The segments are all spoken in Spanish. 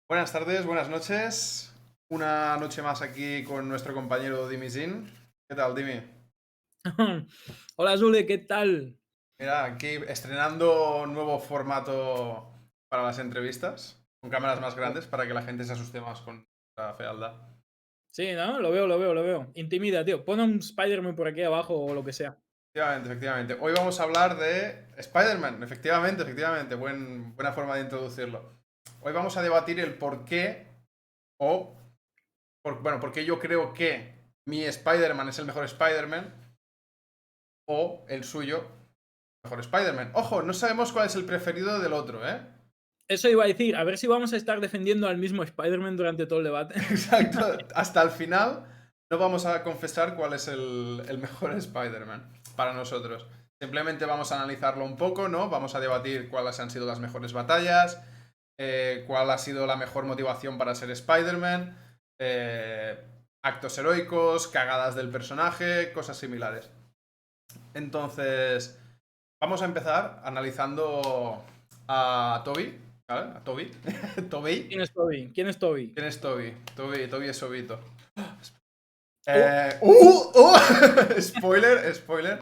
Buenas tardes, buenas noches. Una noche más aquí con nuestro compañero Dimi Zin. ¿Qué tal, Dimi? Hola Zule, ¿qué tal? Mira, aquí estrenando nuevo formato para las entrevistas, con cámaras más grandes para que la gente se asuste más con la fealdad. Sí, ¿no? Lo veo. Intimida, tío. Pon un Spider-Man por aquí abajo o lo que sea. Efectivamente, efectivamente. Hoy vamos a hablar de Spider-Man. Efectivamente, efectivamente. Buena forma de introducirlo. Hoy vamos a debatir el por qué o, por qué yo creo que mi Spider-Man es el mejor Spider-Man o el suyo mejor Spider-Man. Ojo, no sabemos cuál es el preferido del otro, ¿eh? Eso iba a decir, a ver si vamos a estar defendiendo al mismo Spider-Man durante todo el debate. Exacto. Hasta el final no vamos a confesar cuál es el mejor Spider-Man para nosotros. Simplemente vamos a analizarlo un poco, ¿no? Vamos a debatir cuáles han sido las mejores batallas, cuál ha sido la mejor motivación para ser Spider-Man, eh, actos heroicos, cagadas del personaje, cosas similares. Entonces, vamos a empezar analizando a Toby, ¿vale? A Toby. Toby. ¿Quién es Toby? ¿Quién es Toby? ¿Quién es Toby? Toby es Obito. Oh, Spoiler, spoiler.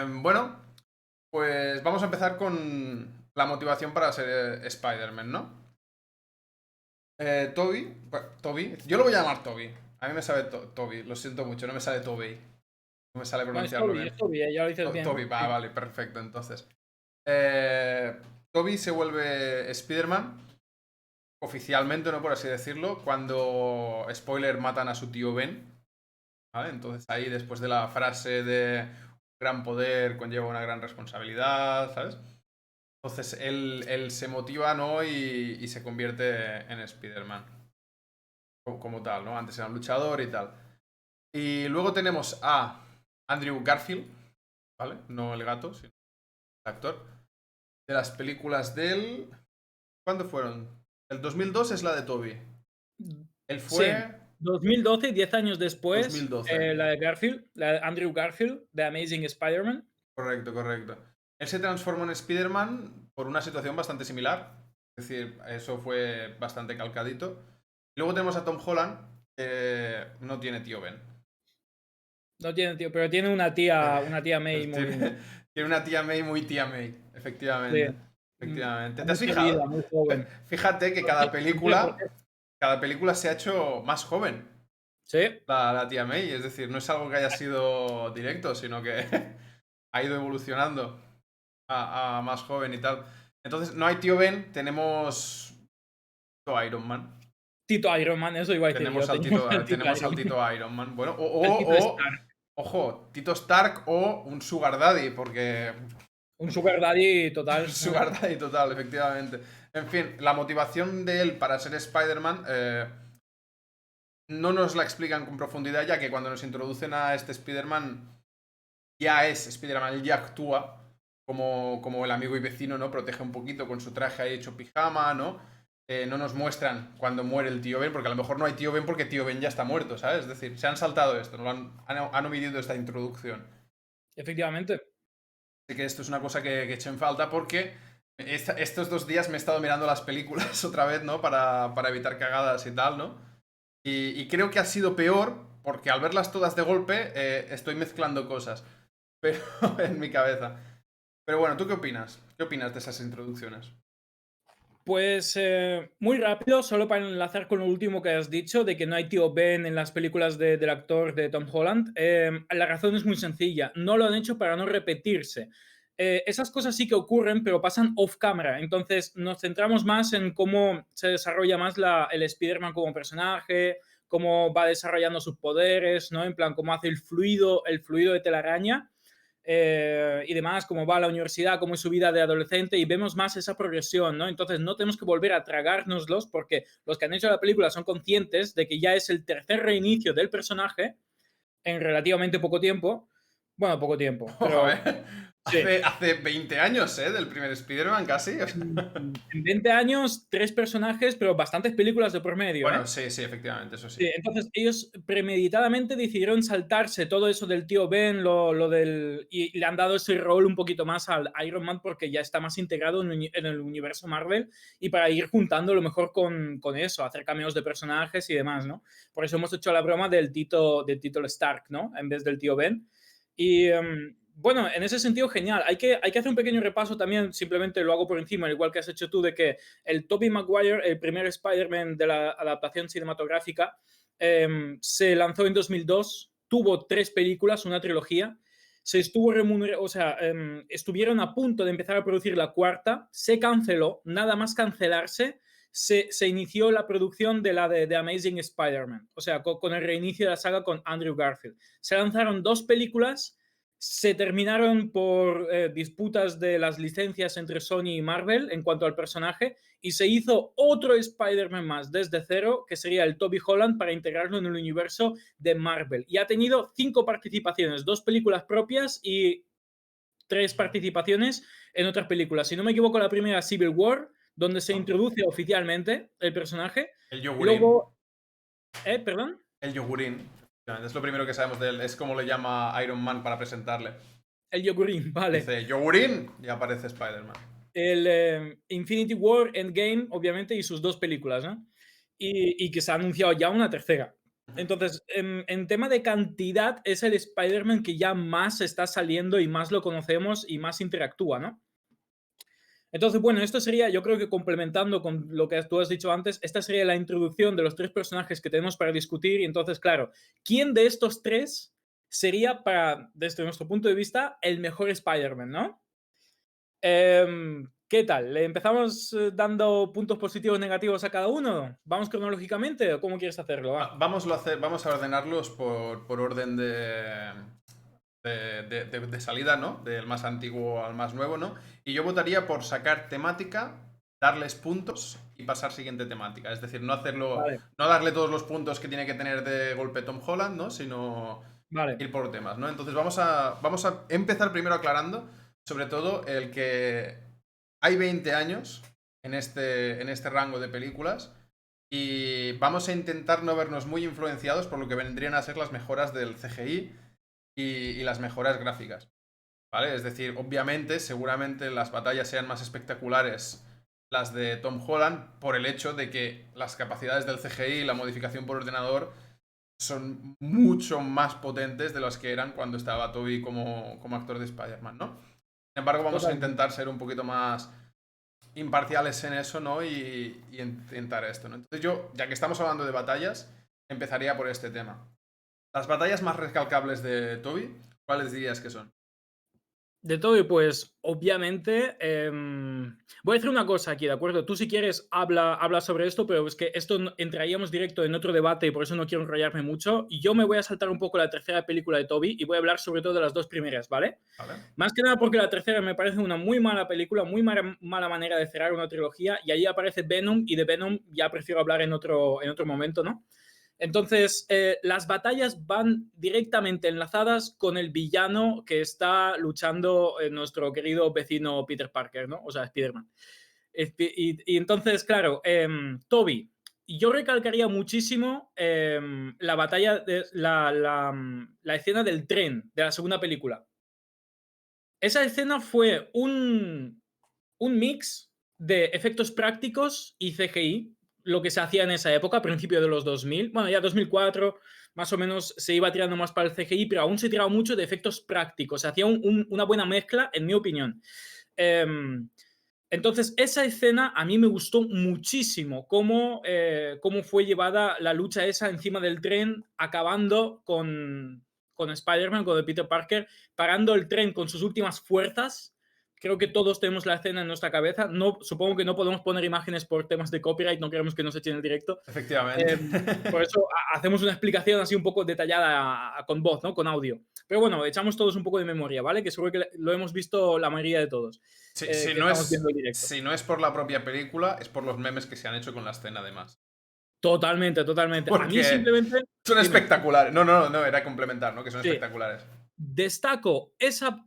Bueno, pues vamos a empezar con la motivación para ser Spider-Man, ¿no? Toby, yo lo voy a llamar Toby. A mí me sale Toby, lo siento mucho, no me sale Toby. No me sale no, es pronunciarlo Toby, bien. es Toby, ya lo dices bien. Toby, va, Sí. vale, perfecto, entonces. Eh, Toby se vuelve Spider-Man, oficialmente, ¿no? Por así decirlo, cuando, spoiler, matan a su tío Ben, ¿vale? Entonces ahí, después de la frase de gran poder conlleva una gran responsabilidad, ¿sabes? Entonces él se motiva, ¿no? Y se convierte en Spider-Man, como tal, ¿no? Antes era un luchador y tal. Y luego tenemos a Andrew Garfield, ¿vale? No el gato, sino el actor. De las películas del... ¿Cuándo fueron? El 2002 es la de Toby. Él Sí, fue 2012, 10 años después, 2012. la de Garfield, la de Andrew Garfield, de Amazing Spider-Man. Correcto, correcto. Él se transformó en Spider-Man por una situación bastante similar. Es decir, eso fue bastante calcadito. Luego tenemos a Tom Holland, que no tiene tío Ben. No tiene tío, pero tiene una tía May muy, Tiene, tiene una tía May muy tía May, sí, efectivamente. Efectivamente. ¿Te muy has querida, fijado? muy joven. Fíjate que ¿Por qué? ¿Por qué? cada película se ha hecho más joven, Sí, la tía May. Es decir, no es algo que haya sido directo, sino que ha ido evolucionando a más joven y tal. Entonces, no hay tío Ben, tenemos Iron Man. Tito Iron Man, eso iba a decir yo, teníamos el Tito Tenemos al Iron Man, Tito Iron Man. Bueno, el Tito Stark. ojo, Tito Stark o un Sugar Daddy, porque Un sugar daddy un total. Sugar Daddy total, efectivamente. En fin, la motivación de él para ser Spider-Man no nos la explican con profundidad, ya que cuando nos introducen a este Spider-Man, ya es Spider-Man, él ya actúa como el amigo y vecino, ¿no? Protege un poquito con su traje ahí hecho pijama, ¿no? No nos muestran cuando muere el tío Ben, porque a lo mejor no hay tío Ben porque tío Ben ya está muerto, ¿sabes? Es decir, se han saltado esto, no lo han omitido esta introducción. Efectivamente. Así que esto es una cosa que eché en falta porque estos 2 días me he estado mirando las películas otra vez, ¿no? Para evitar cagadas y tal, ¿no? Y creo que ha sido peor porque al verlas todas de golpe estoy mezclando cosas pero en mi cabeza. Pero bueno, ¿tú qué opinas? ¿Qué opinas de esas introducciones? Pues muy rápido, solo para enlazar con lo último que has dicho, de que no hay tío Ben en las películas del actor de Tom Holland. La razón es muy sencilla, no lo han hecho para no repetirse. Esas cosas sí que ocurren, pero pasan off camera. Entonces nos centramos más en cómo se desarrolla más el Spider-Man como personaje, cómo va desarrollando sus poderes, ¿no? En plan, cómo hace el fluido de telaraña y demás, cómo va a la universidad, cómo es su vida de adolescente, y vemos más esa progresión, ¿no? Entonces no tenemos que volver a tragárnoslos porque los que han hecho la película son conscientes de que ya es el tercer reinicio del personaje en relativamente poco tiempo Bueno, poco tiempo, A pero ver, sí. hace 20 años, ¿eh? Del primer Spider-Man casi. O sea. En 20 años, 3 personajes, pero bastantes películas de por medio, Bueno, ¿eh? sí, sí, efectivamente, eso sí. Sí, entonces ellos premeditadamente decidieron saltarse todo eso del tío Ben, lo del y le han dado ese rol un poquito más al Iron Man porque ya está más integrado en el universo Marvel y para ir juntando lo mejor con eso, hacer cameos de personajes y demás, ¿no? Por eso hemos hecho la broma del Tito Stark, ¿no? En vez del tío Ben. Y bueno, en ese sentido, genial. Hay que hacer un pequeño repaso también, simplemente lo hago por encima, al igual que has hecho tú, de que el Tobey Maguire, el primer Spider-Man de la adaptación cinematográfica, se lanzó en 2002, tuvo 3 películas, una trilogía. Se estuvo o sea, estuvieron a punto de empezar a producir la cuarta, se canceló, nada más cancelarse, se inició la producción de la de Amazing Spider-Man, o sea, con el reinicio de la saga con Andrew Garfield. Se lanzaron 2 películas, se terminaron por disputas de las licencias entre Sony y Marvel en cuanto al personaje y se hizo otro Spider-Man más desde cero, que sería el Toby Holland, para integrarlo en el universo de Marvel. Y ha tenido 5 participaciones, 2 películas propias y 3 participaciones en otras películas. Si no me equivoco, la primera Civil War, donde se ¿No? introduce oficialmente el personaje. El yogurín. Luego, perdón, El yogurín. Efectivamente, es lo primero que sabemos de él. Es como le llama Iron Man para presentarle. el yogurín, vale. Dice yogurín y aparece Spider-Man. El Infinity War, Endgame, obviamente, y sus 2 películas, ¿no? Y que se ha anunciado ya una tercera. Ujú. Entonces, en tema de cantidad, es el Spider-Man que ya más está saliendo y más lo conocemos y más interactúa, ¿no? Entonces, bueno, esto sería, yo creo que complementando con lo que tú has dicho antes, esta sería la introducción de los 3 personajes que tenemos para discutir. Y entonces, claro, ¿quién de estos 3 sería, para, desde nuestro punto de vista, el mejor Spider-Man, ¿no? ¿Qué tal? ¿Le empezamos dando puntos positivos, negativos a cada uno? ¿Vamos cronológicamente o cómo quieres hacerlo? Va. Vamos a ordenarlos por orden de salida, ¿no? Del más antiguo al más nuevo, ¿no? Y yo votaría por sacar temática, darles puntos y pasar siguiente temática. Es decir, no hacerlo, Vale, no darle todos los puntos que tiene que tener de golpe Tom Holland, ¿no? Sino vale. ir por temas, ¿no? Entonces vamos a empezar primero aclarando, sobre todo, el que hay 20 años en este rango de películas y vamos a intentar no vernos muy influenciados por lo que vendrían a ser las mejoras del CGI y las mejoras gráficas, ¿vale? Es decir, obviamente, seguramente las batallas sean más espectaculares las de Tom Holland por el hecho de que las capacidades del CGI y la modificación por ordenador son mucho más potentes de las que eran cuando estaba Toby como actor de Spider-Man, ¿no? Sin embargo, vamos a Totalmente. intentar ser un poquito más imparciales en eso, ¿no? Y intentar esto, ¿no? Entonces yo, ya que estamos hablando de batallas, empezaría por este tema. Las batallas más recalcables de Toby, ¿cuáles dirías que son? De todo, y pues obviamente, voy a decir una cosa aquí, ¿de acuerdo? Tú si quieres habla sobre esto, pero es que esto entraríamos directo en otro debate y por eso no quiero enrollarme mucho. Y yo me voy a saltar un poco la tercera película de Toby y voy a hablar sobre todo de las 2 primeras, ¿vale? ¿Vale? Más que nada porque la tercera me parece una muy mala película, muy mala manera de cerrar una trilogía y ahí aparece Venom y de Venom ya prefiero hablar en otro momento, ¿no? Entonces, las batallas van directamente enlazadas con el villano que está luchando nuestro querido vecino Peter Parker, ¿no? O sea, Spider-Man. Y entonces, claro, Toby, yo recalcaría muchísimo la batalla, la escena del tren de la segunda película. Esa escena fue un mix de efectos prácticos y CGI, lo que se hacía en esa época, a principios de los 2000. Bueno, ya 2004 más o menos se iba tirando más para el CGI, pero aún se tiraba mucho de efectos prácticos. Se hacía una buena mezcla, en mi opinión. Em, entonces, esa escena a mí me gustó muchísimo, cómo fue llevada la lucha esa encima del tren, acabando con Spider-Man, con el Peter Parker, parando el tren con sus últimas fuerzas. Creo que todos tenemos la escena en nuestra cabeza. No, supongo que no podemos poner imágenes por temas de copyright, no queremos que nos echen el directo. Efectivamente. Eh, por eso hacemos una explicación así un poco detallada con voz, ¿no? Con audio. Pero bueno, echamos todos un poco de memoria, ¿vale? Que seguro que lo hemos visto la mayoría de todos Si, si que no estamos viendo es, el directo. si no es por la propia película, es por los memes que se han hecho con la escena además. Totalmente, totalmente. A mí Porque simplemente, son dime, espectaculares. No, no, no, era complementar, ¿no? Que son sí, espectaculares. Destaco esa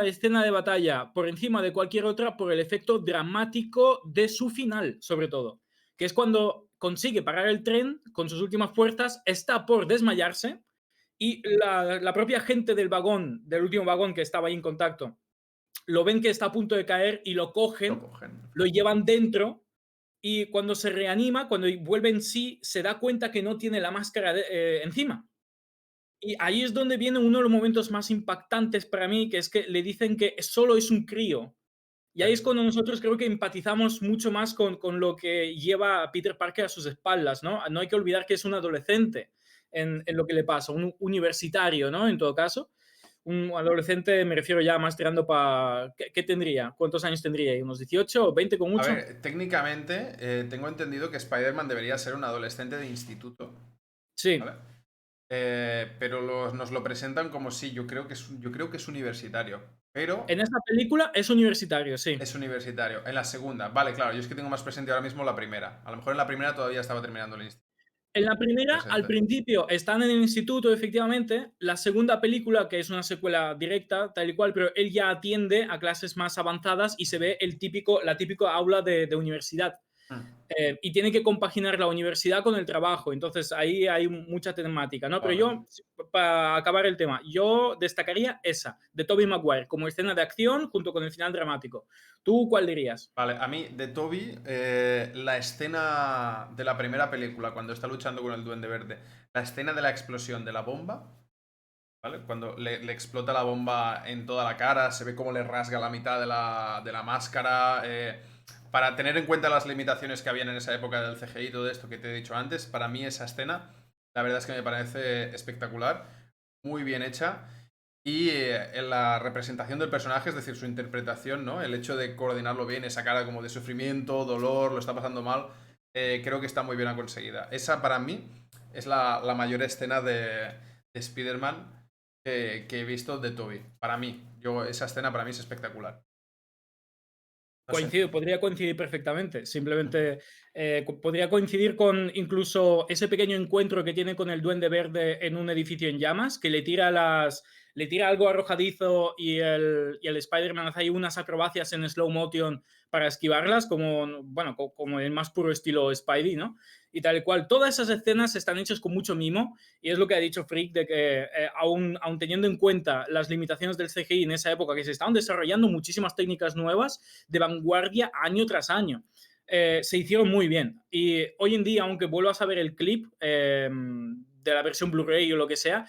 escena de batalla por encima de cualquier otra por el efecto dramático de su final, sobre todo, que es cuando consigue parar el tren con sus últimas fuerzas, está por desmayarse y la propia gente del vagón, del último vagón que estaba ahí en contacto, lo ven que está a punto de caer y lo Lo cogen, cogen. lo llevan dentro y cuando se reanima, cuando vuelve en sí, se da cuenta que no tiene la máscara encima. Y ahí es donde viene uno de los momentos más impactantes para mí, que es que le dicen que solo es un crío. Y Sí. ahí es cuando nosotros creo que empatizamos mucho más con lo que lleva a Peter Parker a sus espaldas, ¿no? No hay que olvidar que es un adolescente en lo que le pasa, un universitario, ¿no? En todo caso. Un adolescente, me refiero ya más tirando para... ¿Qué tendría? ¿Cuántos años tendría? ¿Unos 18 o 20 con A mucho? ver, técnicamente tengo entendido que Spider-Man debería ser un adolescente de instituto, ¿vale? Sí. Pero nos lo presentan como si yo creo que es universitario, pero En esta película es universitario, sí. es universitario. En la segunda, vale, claro, yo es que tengo más presente ahora mismo la primera. A lo mejor en la primera todavía estaba terminando el instituto En la primera, al presente. principio, están en el instituto, efectivamente. La segunda película, que es una secuela directa, tal y cual, pero él ya atiende a clases más avanzadas y se ve la típica aula de universidad. Mm, Y tiene que compaginar la universidad con el trabajo. Entonces ahí hay mucha temática, ¿no? Pero vale. yo, para acabar el tema, yo destacaría esa, de Tobey Maguire, como escena de acción junto con el final dramático. ¿Tú cuál dirías? Vale, a mí, de Toby, la escena de la primera película, cuando está luchando con el Duende Verde, la escena de la explosión de la bomba, ¿vale? Cuando le explota la bomba en toda la cara, se ve cómo le rasga la mitad de la máscara. Para tener en cuenta las limitaciones que habían en esa época del CGI y todo esto que te he dicho antes, para mí esa escena, la verdad es que me parece espectacular, muy bien hecha. Y en la representación del personaje, es decir, su interpretación, ¿no? El hecho de coordinarlo bien, esa cara como de sufrimiento, dolor, lo está pasando mal, creo que está muy bien conseguida. Esa para mí es la mayor escena de Spider-Man que he visto de Toby. Para mí, esa escena para mí es espectacular. No sé. Coincido, podría coincidir perfectamente. Simplemente podría coincidir con incluso ese pequeño encuentro que tiene con el Duende Verde en un edificio en llamas, que le tira algo arrojadizo y el Spider-Man hace ahí unas acrobacias en slow motion para esquivarlas, como, bueno, como el más puro estilo Spidey, ¿no? Y tal cual. Todas esas escenas están hechas con mucho mimo y es lo que ha dicho Freak de que aún teniendo en cuenta las limitaciones del CGI en esa época, que se estaban desarrollando muchísimas técnicas nuevas de vanguardia año tras año. Se hicieron muy bien. Y hoy en día, aunque vuelvas a ver el clip de la versión Blu-ray o lo que sea,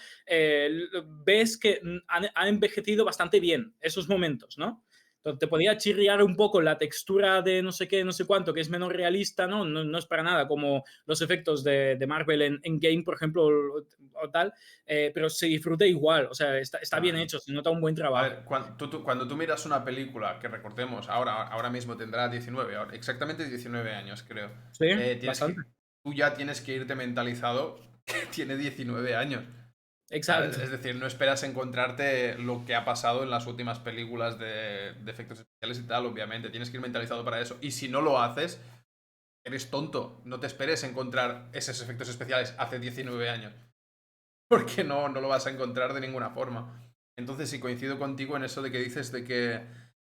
ves que han envejecido bastante bien esos momentos, ¿no? Entonces, te podía chirriar un poco la textura de no sé qué, no sé cuánto, que es menos realista, ¿no? No es para nada como los efectos de Marvel en Game, por ejemplo, o tal, pero se disfruta igual, o sea, está bien Ah, hecho, se nota un buen a trabajo. ver, cuando tú miras una película, que recordemos, ahora mismo tendrá 19, exactamente 19 años, creo. Sí, Tienes bastante. tú ya tienes que irte mentalizado que tiene 19 años. ¿Sabes? Exacto. Es decir, no esperas encontrarte lo que ha pasado en las últimas películas de efectos especiales y tal, obviamente. Tienes que ir mentalizado para eso. Y si no lo haces, eres tonto. No te esperes encontrar esos efectos especiales hace 19 años. Porque no lo vas a encontrar de ninguna forma. Entonces, sí, coincido contigo en eso de que dices de que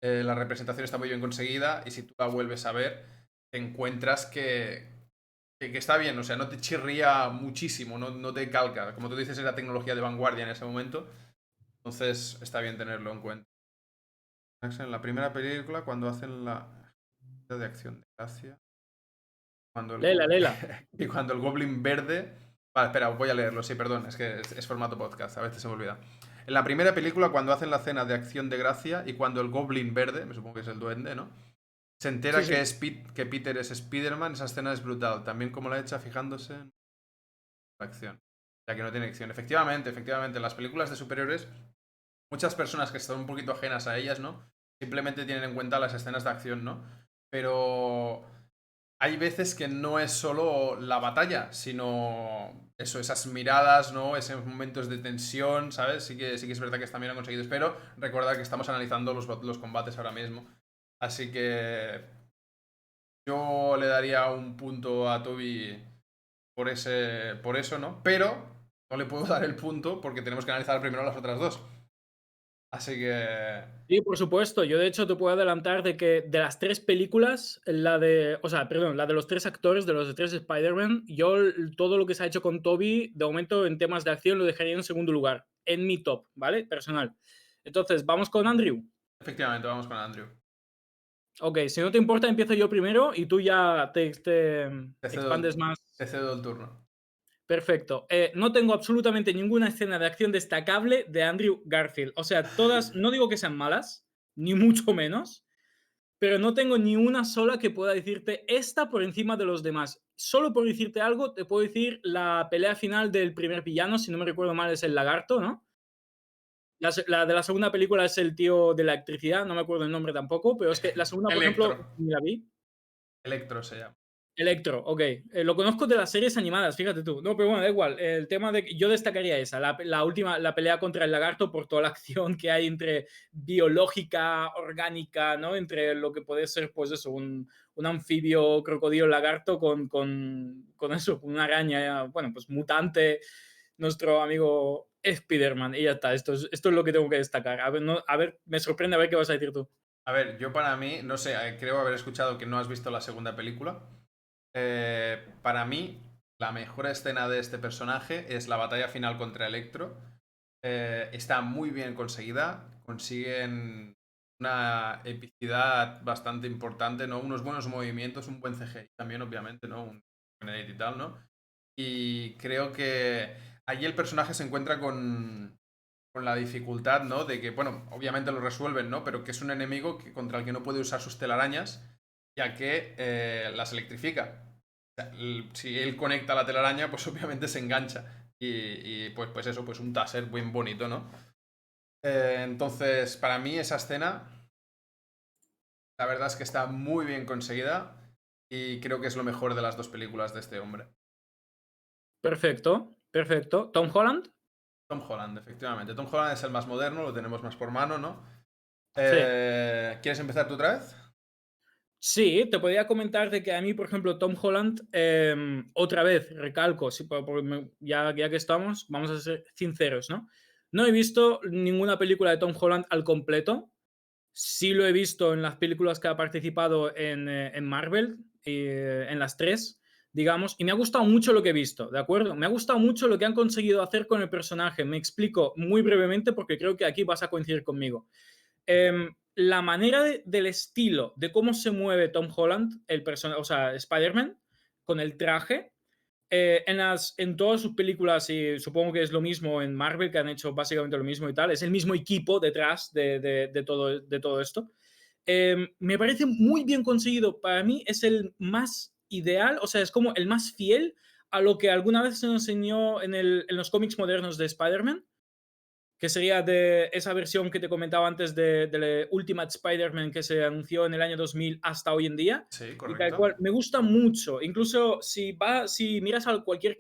la representación está muy bien conseguida y si tú la vuelves a ver, te encuentras que está bien, o sea, no te chirría muchísimo, no te calca. Como tú dices, era tecnología de vanguardia en ese momento, entonces está bien tenerlo en cuenta. En la primera película, cuando hacen la de acción de gracia, cuando el Lela, lela. y cuando el Goblin verde. Vale, espera, voy a leerlo, sí, perdón, es que es formato podcast, a veces se me olvida. En la primera película, cuando hacen la cena de acción de gracia y cuando el Goblin verde, me supongo que es el duende, ¿no? Se Sí, entera sí. que Peter es Spider-Man, esa escena es brutal. También como la hecha fijándose en la acción. Ya que no tiene acción. Efectivamente, en las películas de superhéroes, muchas personas que están un poquito ajenas a ellas, ¿no? Simplemente tienen en cuenta las escenas de acción, ¿no? Pero hay veces que no es solo la batalla, sino eso, esas miradas, ¿no? Esos momentos de tensión, ¿sabes? Sí que es verdad que está bien conseguido. Pero recordad que estamos analizando los combates ahora mismo. Así que yo le daría un punto a Toby por eso, ¿no? Pero no le puedo dar el punto porque tenemos que analizar primero las otras dos. Así que, Sí, por supuesto. Yo, de hecho, te puedo adelantar de que de las 3 películas, o sea, perdón, la de los 3 actores, de los 3 Spider-Man, yo todo lo que se ha hecho con Tobey, de momento, en temas de acción, lo dejaría en segundo lugar, en mi top, ¿vale? Personal. Entonces, ¿vamos con Andrew? efectivamente, vamos con Andrew. Ok, si no te importa, empiezo yo primero y tú ya te Te cedo, expandes más. te cedo el turno. Perfecto. No tengo absolutamente ninguna escena de acción destacable de Andrew Garfield. O sea, todas, no digo que sean malas, ni mucho menos, pero no tengo ni una sola que pueda decirte esta por encima de los demás. Solo por decirte algo, te puedo decir la pelea final del primer villano, si no me recuerdo mal, es el lagarto, ¿no? La de la segunda película es el tío de la electricidad, no me acuerdo el nombre tampoco, pero es que la segunda, por ejemplo, Electro. ni la vi. Electro se llama. Electro, ok. Lo conozco de las series animadas, fíjate tú. No, pero bueno, da igual. El tema de yo destacaría esa, la última, la pelea contra el lagarto por toda la acción que hay entre biológica, orgánica, ¿no? Entre lo que puede ser, pues eso, un anfibio crocodilo lagarto con eso, con una araña, bueno, pues mutante, nuestro amigo Spider-Man. Y ya está, esto es lo que tengo que destacar. A ver, a ver, me sorprende a ver qué vas a decir tú. A ver, yo para mí, no sé, creo haber escuchado que no has visto la segunda película. Para mí, la mejor escena de este personaje es la batalla final contra Electro. Está muy bien conseguida, consiguen una epicidad bastante importante, ¿no? Unos buenos movimientos, un buen CGI también, obviamente, ¿no? Un buen edit y tal, ¿no? Y creo que allí el personaje se encuentra con la dificultad, ¿no? De que, bueno, obviamente lo resuelven, ¿no? Pero que es un enemigo contra el que no puede usar sus telarañas, ya que las electrifica. O sea, si él conecta la telaraña, pues obviamente se engancha. Y pues eso, pues un taser bien bonito, ¿no? Entonces, para mí esa escena, la verdad es que está muy bien conseguida y creo que es lo mejor de las dos películas de este hombre. Perfecto, perfecto. ¿Tom Holland? Tom Holland, efectivamente. Tom Holland es el más moderno, lo tenemos más por mano, ¿no? Sí. ¿Quieres empezar tú otra vez? Sí, te podría comentar de que a mí, por ejemplo, Tom Holland, otra vez, recalco, sí, ya que estamos, vamos a ser sinceros, ¿no? No he visto ninguna película de Tom Holland al completo. Sí lo he visto en las películas que ha participado en Marvel, en las 3, digamos, y me ha gustado mucho lo que he visto, ¿de acuerdo? Me ha gustado mucho lo que han conseguido hacer con el personaje. Me explico muy brevemente porque creo que aquí vas a coincidir conmigo. La manera del estilo, de cómo se mueve Tom Holland, o sea, Spider-Man, con el traje, en todas sus películas, y supongo que es lo mismo en Marvel, que han hecho básicamente lo mismo y tal, es el mismo equipo detrás de todo esto. Me parece muy bien conseguido. Para mí es el más ideal, o sea, es como el más fiel a lo que alguna vez se nos enseñó en los cómics modernos de Spider-Man, que sería de esa versión que te comentaba antes de Ultimate Spider-Man que se anunció en el año 2000 hasta hoy en día. Sí, Y tal correcto. cual, me gusta mucho. Incluso si miras a cualquier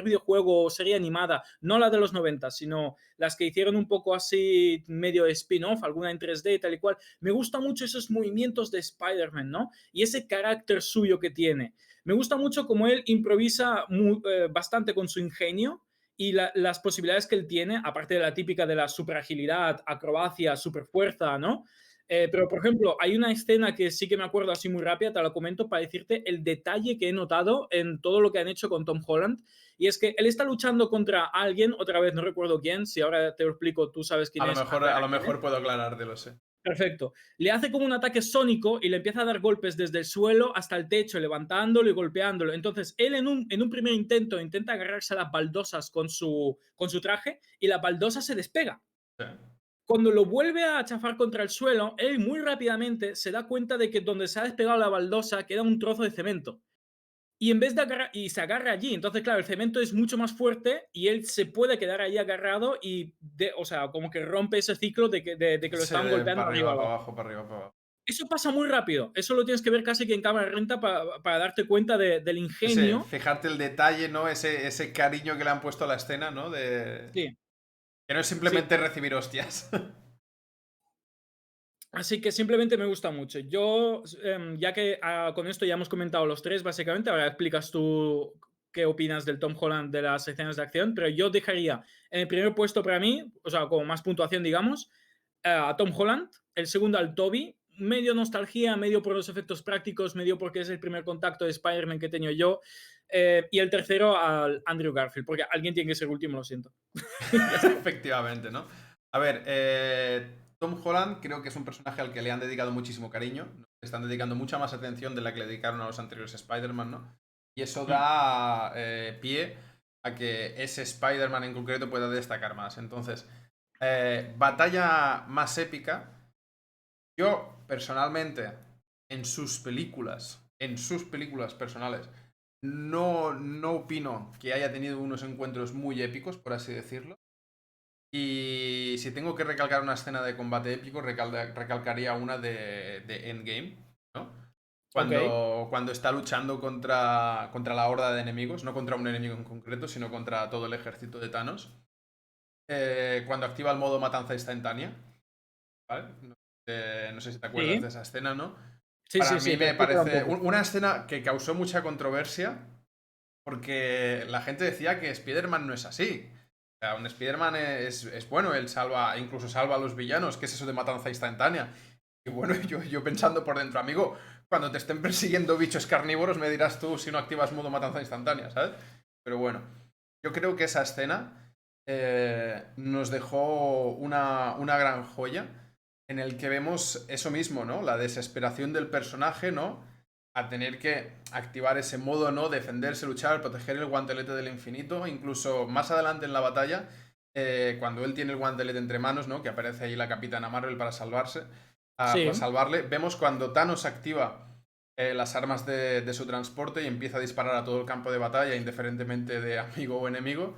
videojuego o serie animada, no la de los 90, sino las que hicieron un poco así medio spin-off, alguna en 3D y tal y cual, me gusta mucho esos movimientos de Spider-Man, ¿no? Y ese carácter suyo que tiene. Me gusta mucho como él improvisa bastante con su ingenio y las posibilidades que él tiene, aparte de la típica de la super agilidad, acrobacia, super fuerza, ¿no? Pero, por ejemplo, hay una escena que sí que me acuerdo así muy rápida, te la comento para decirte el detalle que he notado en todo lo que han hecho con Tom Holland. Y es que él está luchando contra alguien, otra vez no recuerdo quién, si ahora te lo explico, tú sabes quién es, A aclara lo quién es. mejor puedo aclarártelo, sé. Perfecto. Le hace como un ataque sónico y le empieza a dar golpes desde el suelo hasta el techo, levantándolo y golpeándolo. Entonces, él en un primer intento intenta agarrarse a las baldosas con su traje y la baldosa se despega. Sí. Cuando lo vuelve a chafar contra el suelo, él muy rápidamente se da cuenta de que donde se ha despegado la baldosa queda un trozo de cemento. Y en vez de agarrar, y se agarra allí. Entonces, claro, el cemento es mucho más fuerte y él se puede quedar ahí agarrado y, o sea, como que rompe ese ciclo de que lo Sí, estaban golpeando para arriba arriba, para abajo. abajo, para arriba, para abajo. Eso pasa muy rápido. Eso lo tienes que ver casi que en cámara lenta para darte cuenta del Ese, ingenio. fijarte el detalle, ¿no? Ese cariño que le han puesto a la escena, ¿no? De... Sí, Que no es sí. simplemente recibir hostias. Así que simplemente me gusta mucho. Yo, ya que con esto ya hemos comentado los tres, básicamente, ahora explicas tú qué opinas del Tom Holland de las escenas de acción, pero yo dejaría en el primer puesto para mí, o sea, como más puntuación, digamos, a Tom Holland, el segundo al Toby, medio nostalgia, medio por los efectos prácticos, medio porque es el primer contacto de Spider-Man que he tenido yo, y el tercero al Andrew Garfield, porque alguien tiene que ser último, lo siento. Ya está. Efectivamente, ¿no? A ver, Tom Holland creo que es un personaje al que le han dedicado muchísimo cariño, ¿no? Le están dedicando mucha más atención de la que le dedicaron a los anteriores Spider-Man, ¿no? Y eso Mm, da pie a que ese Spider-Man en concreto pueda destacar más. Entonces, batalla más épica. Yo, personalmente, en sus películas personales, no opino que haya tenido unos encuentros muy épicos, por así decirlo. Y si tengo que recalcar una escena de combate épico, recalcaría una de Endgame, ¿no? ok, Cuando está luchando contra la horda de enemigos, no contra un enemigo en concreto, sino contra todo el ejército de Thanos. Cuando activa el modo matanza instantánea, ¿vale? No sé si te acuerdas de sí, esa escena, ¿no? sí, Para sí, mí sí, pero me explícala un parece poco. una escena que causó mucha controversia porque la gente decía que Spider-Man no es así. O sea, un Spider-Man es bueno, él salva, incluso salva a los villanos. ¿Qué es eso de matanza instantánea? Y bueno, yo pensando por dentro, amigo, cuando te estén persiguiendo bichos carnívoros me dirás tú si no activas modo matanza instantánea, ¿sabes? Pero bueno, yo creo que esa escena nos dejó una gran joya en el que vemos eso mismo, ¿no? La desesperación del personaje, ¿no? A tener que activar ese modo, ¿no? Defenderse, luchar, proteger el guantelete del infinito. Incluso más adelante en la batalla, cuando él tiene el guantelete entre manos, ¿no? Que aparece ahí la Capitana Marvel para salvarse, para Sí, salvarle. Vemos cuando Thanos activa las armas de su transporte y empieza a disparar a todo el campo de batalla, indiferentemente de amigo o enemigo.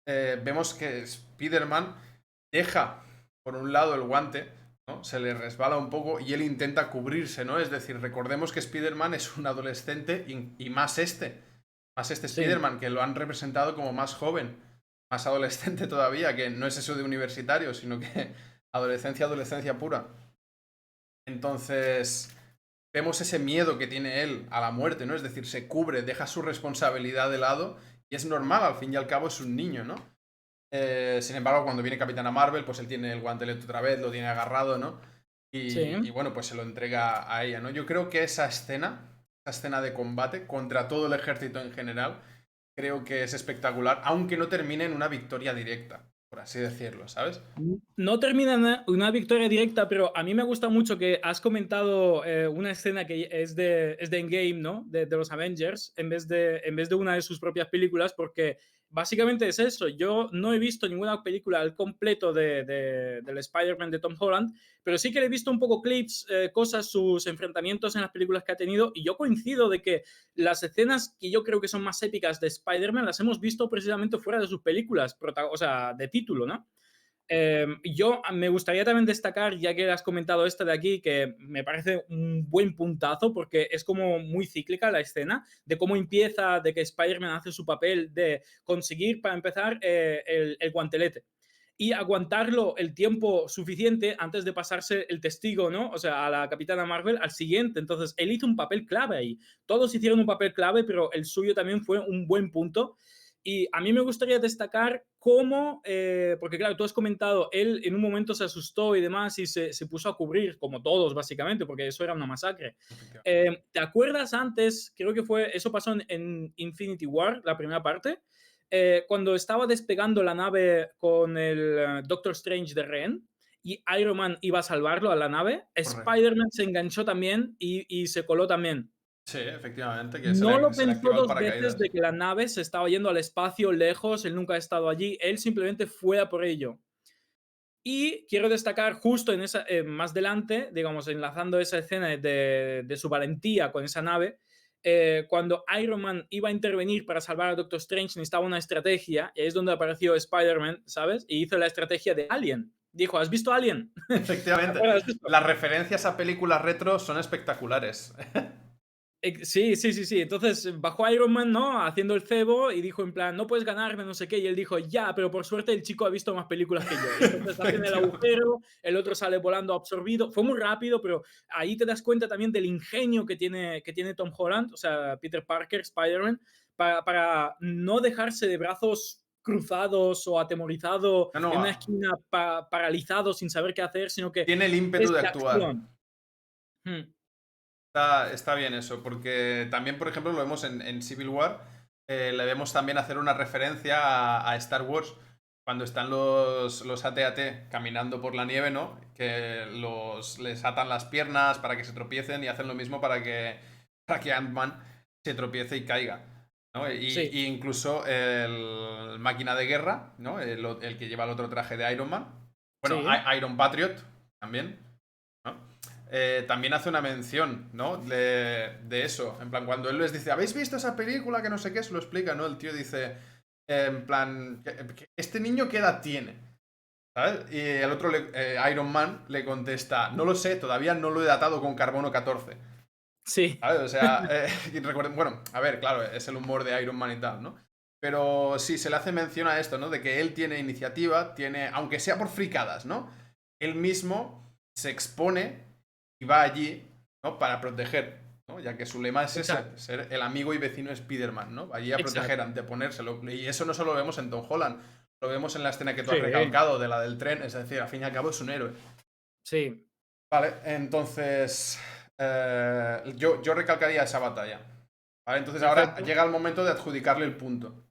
Vemos que Spider-Man deja por un lado el guante, ¿no? Se le resbala un poco y él intenta cubrirse, ¿no? Es decir, recordemos que Spider-Man es un adolescente y más este sí. Spider-Man, que lo han representado como más joven, más adolescente todavía, que no es eso de universitario, sino que adolescencia, adolescencia pura. Entonces, vemos ese miedo que tiene él a la muerte, ¿no? Es decir, se cubre, deja su responsabilidad de lado y es normal, al fin y al cabo es un niño, ¿no? Sin embargo, cuando viene Capitana Marvel, pues él tiene el guantelete otra vez, lo tiene agarrado, ¿no? Y Sí. bueno, pues se lo entrega a ella, ¿no? Yo creo que esa escena de combate contra todo el ejército en general, creo que es espectacular, aunque no termine en una victoria directa, por así decirlo, ¿sabes? No termina en una victoria directa, pero a mí me gusta mucho que has comentado una escena que es de Endgame, ¿no? De los Avengers, en vez de una de sus propias películas, porque básicamente es eso. Yo no he visto ninguna película al completo del Spider-Man de Tom Holland, pero sí que le he visto un poco clips, cosas, sus enfrentamientos en las películas que ha tenido, y yo coincido de que las escenas que yo creo que son más épicas de Spider-Man las hemos visto precisamente fuera de sus películas, o sea, de título, ¿no? Yo me gustaría también destacar, ya que has comentado esta de aquí, que me parece un buen puntazo porque es como muy cíclica la escena de cómo empieza, de que Spider-Man hace su papel de conseguir, para empezar, el guantelete y aguantarlo el tiempo suficiente antes de pasarse el testigo, ¿no? O sea, a la Capitana Marvel al siguiente. Entonces, él hizo un papel clave ahí. Todos hicieron un papel clave, pero el suyo también fue un buen punto. Y a mí me gustaría destacar cómo, porque claro, tú has comentado, él en un momento se asustó y demás y se puso a cubrir, como todos básicamente, porque eso era una masacre. Efectivamente. ¿Te acuerdas antes? Creo que fue, eso pasó en Infinity War, la primera parte, cuando estaba despegando la nave con el Doctor Strange de Ren y Iron Man iba a salvarlo a la nave, Correcto. Spider-Man se enganchó también y se coló también. Sí, efectivamente, que No lo se le pensó activa el 2 veces paracaídas. de que la nave se estaba yendo al espacio lejos, él nunca ha estado allí, él simplemente fue a por ello. Y quiero destacar justo en esa, más delante, digamos, enlazando esa escena de su valentía con esa nave, cuando Iron Man iba a intervenir para salvar a Doctor Strange, necesitaba una estrategia, y ahí es donde apareció Spider-Man, ¿sabes? Y hizo la estrategia de Alien. Dijo, ¿has visto Alien? ¿Te Efectivamente, acuerdas de esto? las referencias a películas retro son espectaculares. Sí, sí, sí, sí. Entonces bajó Iron Man, ¿no? Haciendo el cebo y dijo en plan, no puedes ganarme, no sé qué. Y él dijo, ya, pero por suerte el chico ha visto más películas que yo. Y entonces hacen el Efectivamente. agujero, el otro sale volando absorbido. Fue muy rápido, pero ahí te das cuenta también del ingenio que tiene Tom Holland, o sea, Peter Parker, Spider-Man, para no dejarse de brazos cruzados o atemorizado No, no, en una esquina paralizado sin saber qué hacer, sino que tiene el ímpetu es de de actuar. acción. Mm, Está bien eso, porque también, por ejemplo, lo vemos en Civil War, le vemos también hacer una referencia a Star Wars, cuando están los AT-AT caminando por la nieve, ¿no? Que les atan las piernas para que se tropiecen y hacen lo mismo para que Ant-Man se tropiece y caiga, ¿no? sí, Y incluso el máquina de guerra, ¿no? El que lleva el otro traje de Iron Man. Bueno, sí, Iron Patriot también, ¿no? También hace una mención, ¿no? De eso. En plan, cuando él les dice, ¿habéis visto esa película? Que no sé qué, se lo explica, ¿no? El tío dice, en plan, ¿este niño qué edad tiene? ¿Sabes? Y el otro, Iron Man, le contesta, no lo sé, todavía no lo he datado con carbono 14. sí, ¿Sabes? O sea, y recuerden, bueno, a ver, claro, es el humor de Iron Man y tal, ¿no? Pero sí, se le hace mención a esto, ¿no? De que él tiene iniciativa, tiene, aunque sea por fricadas, ¿no? Él mismo se expone y va allí, ¿no? Para proteger, ¿no? Ya que su lema es ese, exacto, ser el amigo y vecino de Spider-Man, ¿no? Allí a proteger, exacto. anteponérselo. Y eso no solo lo vemos en Tom Holland, lo vemos en la escena que tú has Sí, recalcado, de la del tren, es decir, al fin y al cabo es un héroe. sí, Vale, entonces yo recalcaría esa batalla. Vale, entonces ahora perfecto. llega el momento de adjudicarle el punto.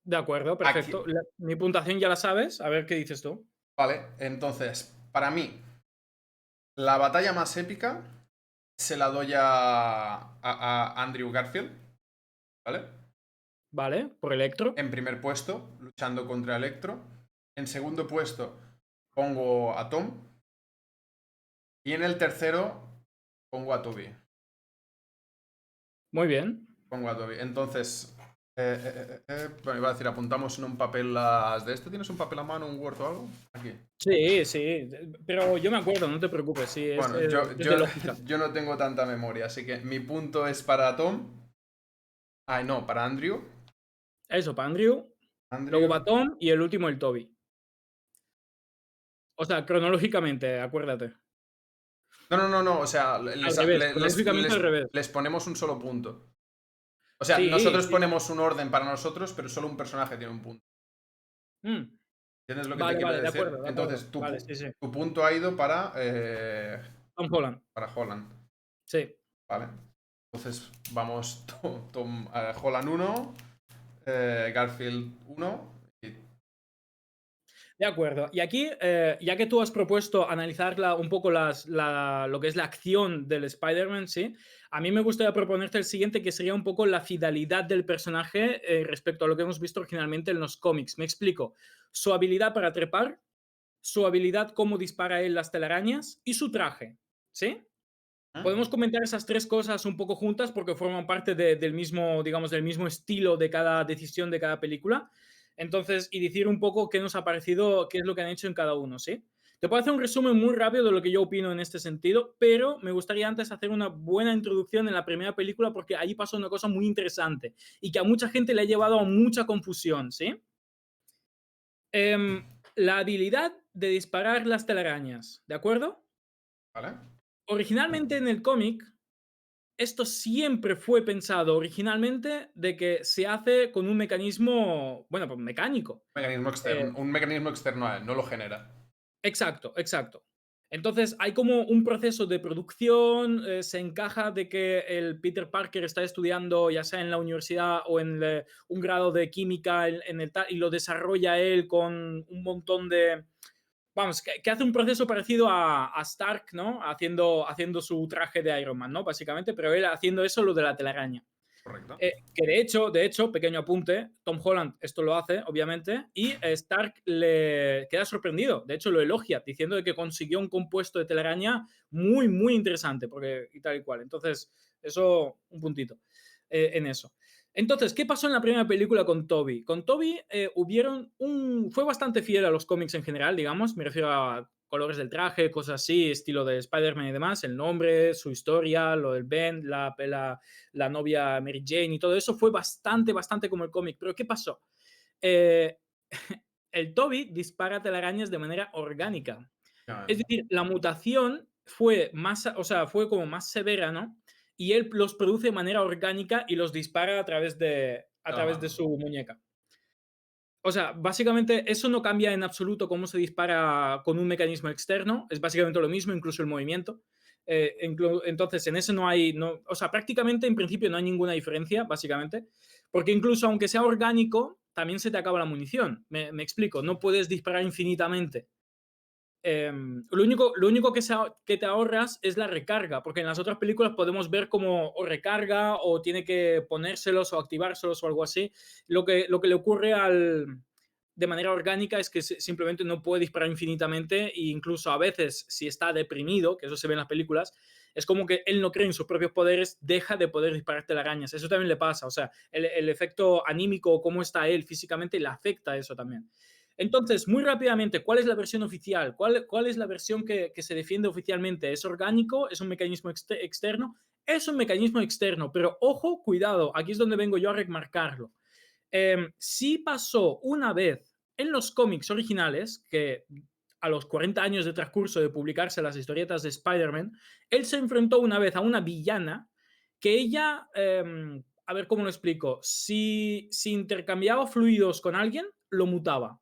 De acuerdo, Aquí, perfecto. Mi puntuación ya la sabes, a ver qué dices tú. vale, entonces, para mí, la batalla más épica se la doy a Andrew Garfield, ¿vale? Vale, por Electro. En primer puesto, luchando contra Electro. En segundo puesto, pongo a Tom. Y en el tercero, pongo a Toby. Muy bien. Pongo a Toby. Entonces, bueno, iba a decir, apuntamos en un papel las de esto. ¿Tienes un papel a mano, un Word o algo? Aquí. Sí, sí, pero yo me acuerdo, no te preocupes, sí, Bueno, es de lógica. yo no tengo tanta memoria, así que mi punto es para Tom. Ay, no, para Andrew. Eso, para Andrew, luego Andrew. va Tom y el último el Toby. O sea, cronológicamente, acuérdate. No, no, no, no. O sea, Al revés, cronológicamente al revés. les ponemos un solo punto. O sea, Sí, nosotros sí. ponemos un orden para nosotros, pero solo un personaje tiene un punto. Mm, ¿Entiendes lo que te vale, quiero vale, decir? de acuerdo. Entonces, Vale, sí, sí. tu punto ha ido Tom Holland. para Holland. Sí. ¿Vale? Entonces, vamos Tom, Holland 1, Garfield 1. De acuerdo. Y aquí, ya que tú has propuesto analizar un poco lo que es la acción del Spider-Man, ¿sí? A mí me gustaría proponerte el siguiente, que sería un poco la fidelidad del personaje respecto a lo que hemos visto originalmente en los cómics. Me explico. Su habilidad para trepar, su habilidad cómo dispara él las telarañas y su traje, ¿sí? ¿Eh? Podemos comentar esas tres cosas un poco juntas porque forman parte del mismo, digamos, del mismo estilo de cada decisión de cada película. Entonces, y decir un poco qué nos ha parecido, qué es lo que han hecho en cada uno, ¿sí? Te puedo hacer un resumen muy rápido de lo que yo opino en este sentido, pero me gustaría antes hacer una buena introducción en la primera película porque ahí pasó una cosa muy interesante y que a mucha gente le ha llevado a mucha confusión, ¿sí? La habilidad de disparar las telarañas, ¿de acuerdo? ¿Vale? Originalmente en el cómic, esto siempre fue pensado originalmente de que se hace con un mecanismo, bueno, pues mecánico. Mecanismo Eh, externo, un mecanismo externo a él, no lo genera. exacto, exacto. Entonces hay como un proceso de producción, se encaja de que el Peter Parker está estudiando ya sea en la universidad o en un grado de química y lo desarrolla él con un montón de, vamos, que hace un proceso parecido a Stark, ¿no? Haciendo su traje de Iron Man, ¿no? Básicamente, pero él haciendo eso, lo de la telaraña. Correcto. Que de hecho, pequeño apunte, Tom Holland esto lo hace, obviamente, y Stark le queda sorprendido, de hecho lo elogia, diciendo de que consiguió un compuesto de telaraña muy, muy interesante, porque y tal y cual. Entonces, eso, un puntito en eso. Entonces, ¿qué pasó en la primera película con Toby? Con Toby fue bastante fiel a los cómics en general, digamos, me refiero a colores del traje, cosas así, estilo de Spider-Man y demás, el nombre, su historia, lo del Ben, la novia Mary Jane y todo eso fue bastante, bastante como el cómic. Pero ¿qué pasó? Eh, el Toby dispara telarañas de manera orgánica. Es Efectivamente. decir, la mutación fue más, o sea, fue como más severa, ¿no? Y él los produce de manera orgánica y los dispara a través de De la su mano. muñeca. O sea, básicamente eso no cambia en absoluto cómo se dispara con un mecanismo externo, es básicamente lo mismo, incluso el movimiento. Entonces, en eso no hay, no, o sea, prácticamente en principio no hay ninguna diferencia, básicamente, porque incluso aunque sea orgánico, también se te acaba la munición. Me explico, no puedes disparar infinitamente. Lo único que te ahorras es la recarga, porque en las otras películas podemos ver cómo o recarga o tiene que ponérselos o activárselos o algo así. Lo que le ocurre de manera orgánica es que simplemente no puede disparar infinitamente e incluso a veces si está deprimido, que eso se ve en las películas, es como que él no cree en sus propios poderes, deja de poder disparar telarañas. Eso también le pasa, o sea, el efecto anímico o cómo está él físicamente le afecta a eso también. Entonces, muy rápidamente, ¿cuál es la versión oficial? ¿Cuál es la versión que se defiende oficialmente? ¿Es orgánico? ¿Es un mecanismo externo? Es un mecanismo externo, pero ojo, cuidado, aquí es donde vengo yo a remarcarlo. Sí pasó una vez en los cómics originales, que a los 40 años de transcurso de publicarse las historietas de Spider-Man, él se enfrentó una vez a una villana que ella, a ver cómo lo explico, si intercambiaba fluidos con alguien, lo mutaba.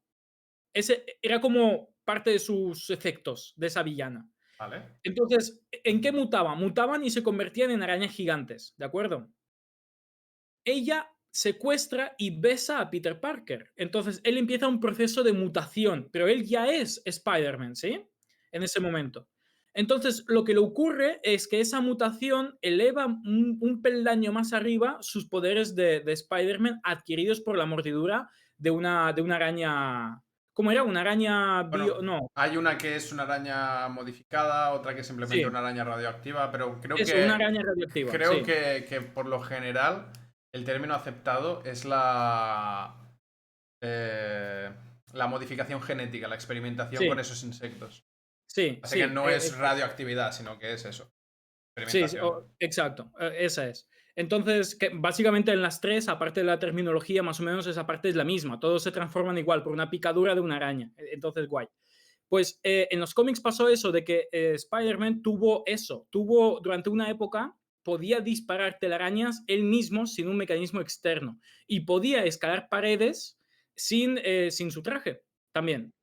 Ese era como parte de sus efectos de esa villana. ¿Vale? Entonces, ¿en qué mutaban? Mutaban y se convertían en arañas gigantes, ¿de acuerdo? Ella secuestra y besa a Peter Parker. Entonces, él empieza un proceso de mutación, pero él ya es Spider-Man, ¿sí? En ese momento. Entonces, lo que le ocurre es que esa mutación eleva un peldaño más arriba sus poderes de Spider-Man adquiridos por la mordidura de una araña. ¿Cómo era? Una araña Bueno, bio. No, hay una que es una araña modificada, otra que es simplemente sí, una araña radioactiva, pero creo eso, una que araña radioactiva, creo sí. que por lo general el término aceptado es eh, la modificación genética, la experimentación con Sí, esos insectos. sí, Así que sí. no es radioactividad, sino que es eso, Sí, sí, experimentación. exacto, esa es. Entonces, que básicamente en las tres, aparte de la terminología, más o menos esa parte es la misma. Todos se transforman igual por una picadura de una araña. Entonces, guay. Pues en los cómics pasó eso de que Spider-Man tuvo eso. Tuvo durante una época, podía disparar telarañas él mismo sin un mecanismo externo. Y podía escalar paredes sin su traje también.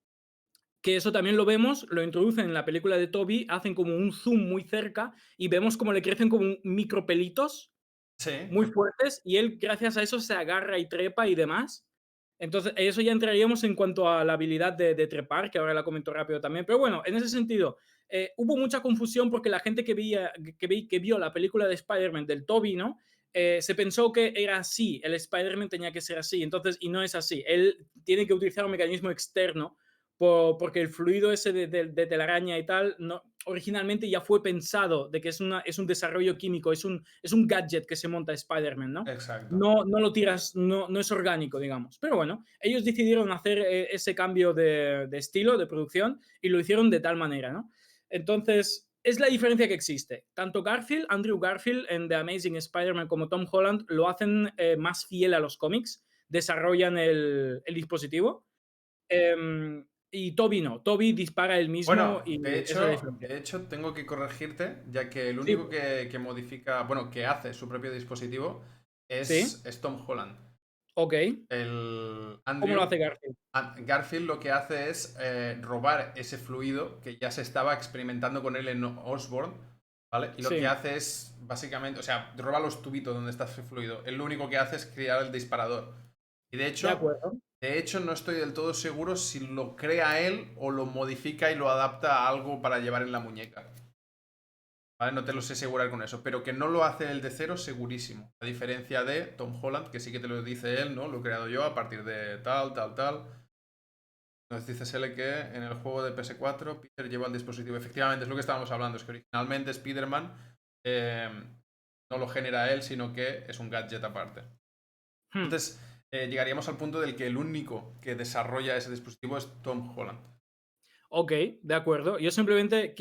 Que eso también lo vemos, lo introducen en la película de Toby, hacen como un zoom muy cerca y vemos cómo le crecen como micropelitos Sí, muy fuertes y él gracias a eso se agarra y trepa y demás. Entonces, eso ya entraríamos en cuanto a la habilidad de trepar, que ahora la comento rápido también. Pero bueno, en ese sentido, hubo mucha confusión porque la gente que vio la película de Spider-Man del Toby, ¿no? Se pensó que era así, el Spider-Man tenía que ser así, entonces, y no es así. Él tiene que utilizar un mecanismo externo porque el fluido ese de telaraña y tal, no, originalmente ya fue pensado de que es un desarrollo químico, es un gadget que se monta Spider-Man, ¿no? exacto. No lo tiras, no es orgánico, digamos. Pero bueno, ellos decidieron hacer ese cambio de estilo, de producción, y lo hicieron de tal manera, ¿no? Entonces, es la diferencia que existe. Tanto Andrew Garfield en The Amazing Spider-Man como Tom Holland lo hacen más fiel a los cómics, desarrollan el dispositivo. Y Toby no, Toby dispara él mismo Bueno, y esa es la diferencia. de hecho, tengo que corregirte, ya que el Sí, único que modifica, bueno, que hace su propio dispositivo sí, es Tom Holland. ok. El ¿Cómo lo Andrew hace Garfield? Garfield lo que hace es robar ese fluido que ya se estaba experimentando con él en Osborn, ¿vale? Y lo que Sí, hace es, básicamente, o sea, roba los tubitos donde está ese fluido. Él lo único que hace es crear el disparador. Y de acuerdo. de hecho, no estoy del todo seguro si lo crea él o lo modifica y lo adapta a algo para llevar en la muñeca. ¿Vale? No te lo sé asegurar con eso, pero que no lo hace él de cero, segurísimo. A diferencia de Tom Holland, que sí que te lo dice él, ¿no? Lo he creado yo a partir de tal, tal, tal. Nos dice Sele que en el juego de PS4 Peter lleva el dispositivo. Efectivamente, es lo que estábamos hablando. Es que originalmente Spider-Man eh, no lo genera él, sino que es un gadget aparte. Hmm. Entonces, llegaríamos al punto del que el único que desarrolla ese dispositivo es Tom Holland. Ok, de acuerdo. Yo simplemente,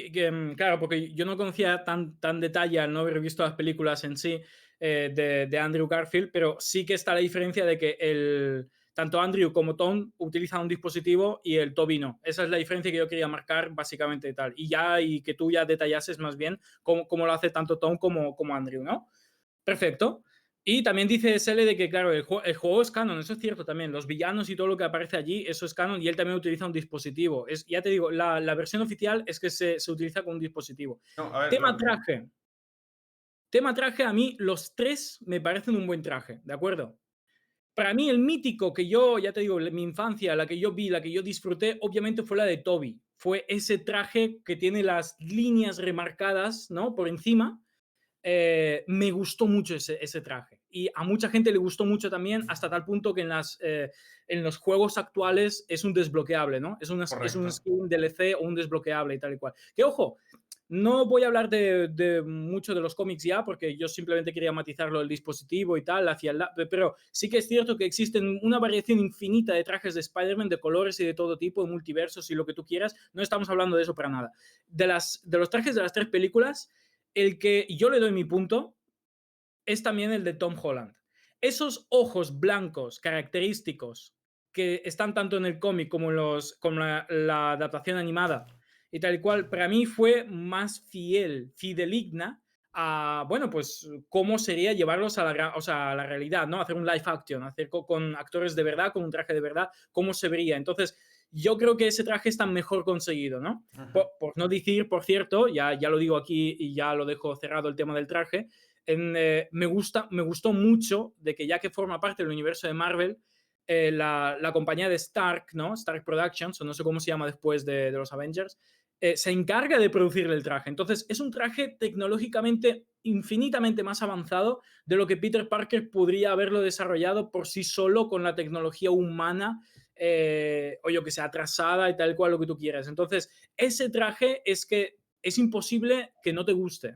claro, porque yo no conocía tan detalle al no haber visto las películas en sí de Andrew Garfield, pero sí que está la diferencia de que tanto Andrew como Tom utilizan un dispositivo y el Toby no. Esa es la diferencia que yo quería marcar básicamente y tal. Y que tú ya detallases más bien cómo lo hace tanto Tom como Andrew, ¿no? Perfecto. Y también dice SL de que, claro, el juego es canon, eso es cierto también. Los villanos y todo lo que aparece allí, eso es canon y él también utiliza un dispositivo. Ya te digo, la versión oficial es que se utiliza con un dispositivo. No, a ver, Tema traje. Tema traje, a mí los tres me parecen un buen traje, ¿de acuerdo? Para mí el mítico que yo, ya te digo, mi infancia, la que yo vi, la que yo disfruté, obviamente fue la de Toby. Fue ese traje que tiene las líneas remarcadas, ¿no? Por encima, me gustó mucho ese traje. Y a mucha gente le gustó mucho también, hasta tal punto que en los juegos actuales es un desbloqueable, ¿no? Es un correcto. skin DLC o un desbloqueable y tal y cual. Que ojo, no voy a hablar de mucho de los cómics ya, porque yo simplemente quería matizarlo del dispositivo y tal, pero sí que es cierto que existen una variación infinita de trajes de Spider-Man, de colores y de todo tipo, de multiversos y lo que tú quieras. No estamos hablando de eso para nada. De los trajes de las tres películas, el que yo le doy mi punto es también el de Tom Holland. Esos ojos blancos característicos que están tanto en el cómic como como la adaptación animada y tal y cual, para mí fue más fideligna a, bueno, pues cómo sería llevarlos a o sea, a la realidad, ¿no? Hacer un live action, hacer con actores de verdad, con un traje de verdad, cómo se vería. Entonces, yo creo que ese traje está mejor conseguido, ¿no? Ujú. Por no decir, por cierto, ya lo digo aquí y ya lo dejo cerrado el tema del traje, me gustó mucho de que ya que forma parte del universo de Marvel, la compañía de Stark, ¿no? Stark Productions, o no sé cómo se llama después de los Avengers, se encarga de producirle el traje. Entonces, es un traje tecnológicamente infinitamente más avanzado de lo que Peter Parker podría haberlo desarrollado por sí solo con la tecnología humana, o yo que sé, atrasada y tal cual lo que tú quieras. Entonces, ese traje es que es imposible que no te guste.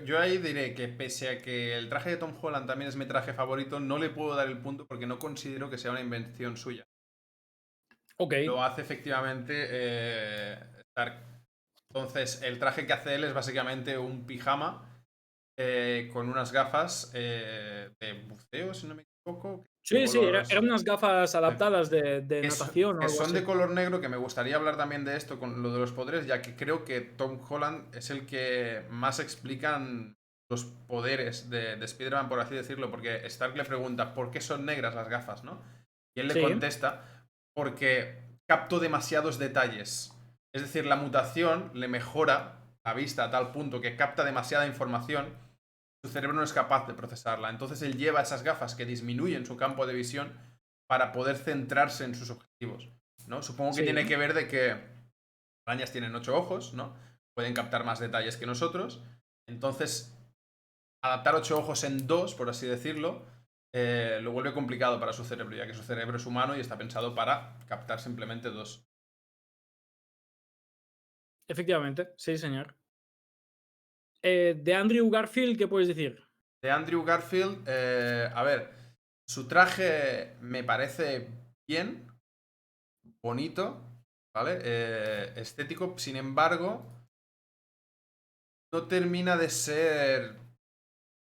Yo ahí diré que pese a que el traje de Tom Holland también es mi traje favorito, no le puedo dar el punto porque no considero que sea una invención suya. Ok. Lo hace efectivamente Stark. Entonces, el traje que hace él es básicamente un pijama con unas gafas de buceo, si no me equivoco, de Sí, sí, eran color. unas gafas adaptadas de natación o Que algo son así. de color negro, que me gustaría hablar también de esto con lo de los poderes, ya que creo que Tom Holland es el que más explican los poderes de Spider-Man, por así decirlo, porque Stark le pregunta por qué son negras las gafas, ¿no? Y él le Sí, contesta, porque capto demasiados detalles. Es decir, la mutación le mejora la vista a tal punto que capta demasiada información, su cerebro no es capaz de procesarla. Entonces él lleva esas gafas que disminuyen su campo de visión para poder centrarse en sus objetivos, ¿no? Supongo que sí, tiene que ver de que arañas tienen 8 ojos, ¿no? Pueden captar más detalles que nosotros. Entonces, adaptar 8 ojos en dos, por así decirlo, lo vuelve complicado para su cerebro, ya que su cerebro es humano y está pensado para captar simplemente dos. efectivamente, sí, señor. De Andrew Garfield, ¿qué puedes decir? De Andrew Garfield, a ver, su traje me parece bien, bonito, ¿vale? Estético, sin embargo, no termina de ser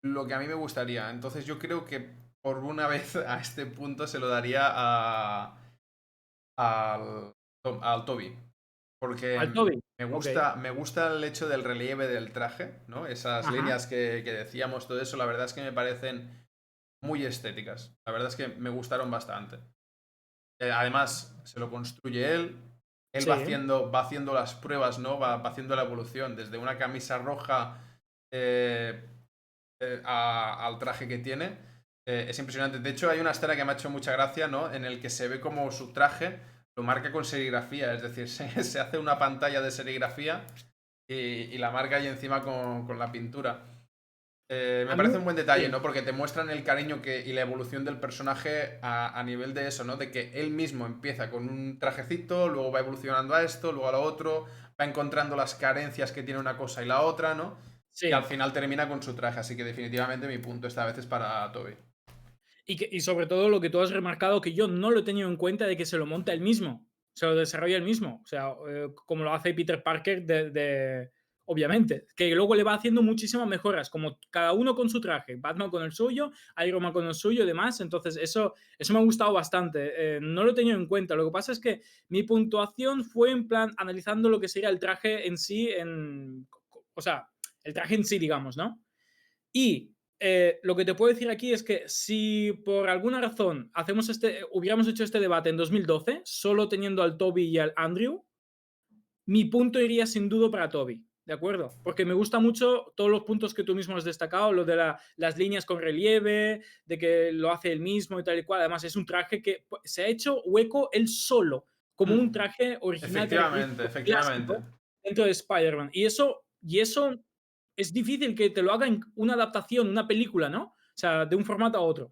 lo que a mí me gustaría. Entonces yo creo que por una vez a este punto se lo daría al, al Toby. Porque Al Toby. Ok. me gusta el hecho del relieve del traje, ¿no? Esas Ajá. líneas que decíamos, todo eso, la verdad es que me parecen muy estéticas. La verdad es que me gustaron bastante. Además, se lo construye él. Él Sí. va haciendo las pruebas, ¿no? Va haciendo la evolución desde una camisa roja eh, al traje que tiene. Es impresionante. De hecho, hay una escena que me ha hecho mucha gracia, ¿no? En el que se ve como su traje lo marca con serigrafía. Es decir, se hace una pantalla de serigrafía y la marca ahí encima con la pintura. Me A mí, parece un buen detalle, sí. ¿no? Porque te muestran el cariño y la evolución del personaje a nivel de eso, ¿no? De que él mismo empieza con un trajecito, luego va evolucionando a esto, luego a lo otro, va encontrando las carencias que tiene una cosa y la otra, ¿no? Y al Sí. final termina con su traje, así que definitivamente mi punto esta vez es para Toby. Y sobre todo lo que tú has remarcado, que yo no lo he tenido en cuenta de que se lo monta él mismo, se lo desarrolla él mismo, o sea, como lo hace Peter Parker obviamente, que luego le va haciendo muchísimas mejoras, como cada uno con su traje, Batman con el suyo, Iron Man con el suyo y demás, entonces eso me ha gustado bastante, no lo he tenido en cuenta, lo que pasa es que mi puntuación fue en plan analizando lo que sería el traje en sí, o sea, el traje en sí, digamos, ¿no? Y Lo que te puedo decir aquí es que si por alguna razón hubiéramos hecho este debate en 2012, solo teniendo al Toby y al Andrew, mi punto iría sin duda para Toby, ¿de acuerdo? Porque me gusta mucho todos los puntos que tú mismo has destacado, lo de las líneas con relieve, de que lo hace él mismo y tal y cual. Además, es un traje que se ha hecho hueco él solo, como un Mm, traje original efectivamente, característico efectivamente. clásico dentro de Spider-Man. Y eso es difícil que te lo haga en una adaptación, una película, ¿no? O sea, de un formato a otro.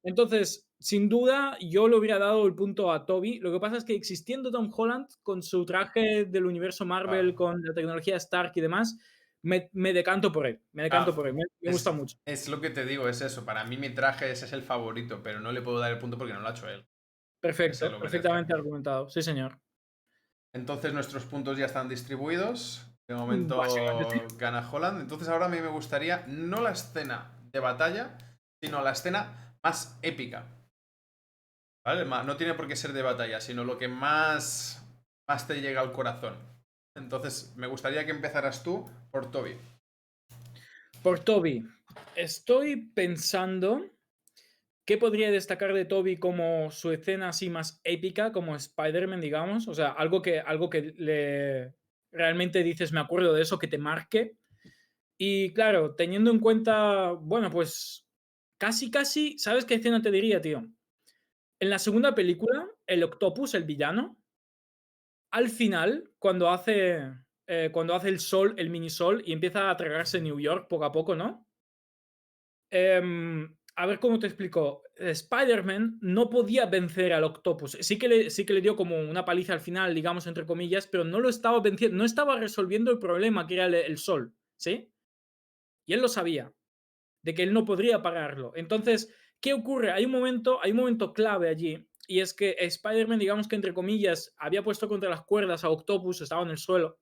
Entonces, sin duda, yo le hubiera dado el punto a Toby. Lo que pasa es que existiendo Tom Holland con su traje del universo Marvel, Claro. con la tecnología Stark y demás, me decanto por él. Me decanto por Ah, él. Me gusta es, mucho. es lo que te digo, es eso. Para mí mi traje ese es el favorito, pero no le puedo dar el punto porque no lo ha hecho él. Que se Perfecto, lo merezca. perfectamente argumentado. Sí, señor. Entonces nuestros puntos ya están distribuidos. De Básicamente sí. momento gana Holland. Entonces ahora a mí me gustaría no la escena de batalla, sino la escena más épica. ¿Vale? No tiene por qué ser de batalla, sino lo que más te llega al corazón. Entonces me gustaría que empezaras tú por Toby. Por Toby, estoy pensando qué podría destacar de Toby como su escena así más épica, como Spider-Man, digamos. O sea, algo que realmente dices, me acuerdo de eso, que te marque. Y claro, teniendo en cuenta, bueno, pues casi, ¿sabes qué escena te diría, tío? En la segunda película, el Octopus, el villano, al final, cuando hace el sol, el mini sol, y empieza a tragarse New York poco a poco, ¿no? A ver cómo te explico. Spider-Man no podía vencer al Octopus. Sí que le dio como una paliza al final, digamos, entre comillas, pero no lo estaba venciendo, no estaba resolviendo el problema que era el sol, ¿sí? Y él lo sabía, de que él no podría pararlo. Entonces, ¿qué ocurre? Hay un momento clave allí, y es que Spider-Man, digamos que entre comillas, había puesto contra las cuerdas a Octopus, estaba en el suelo,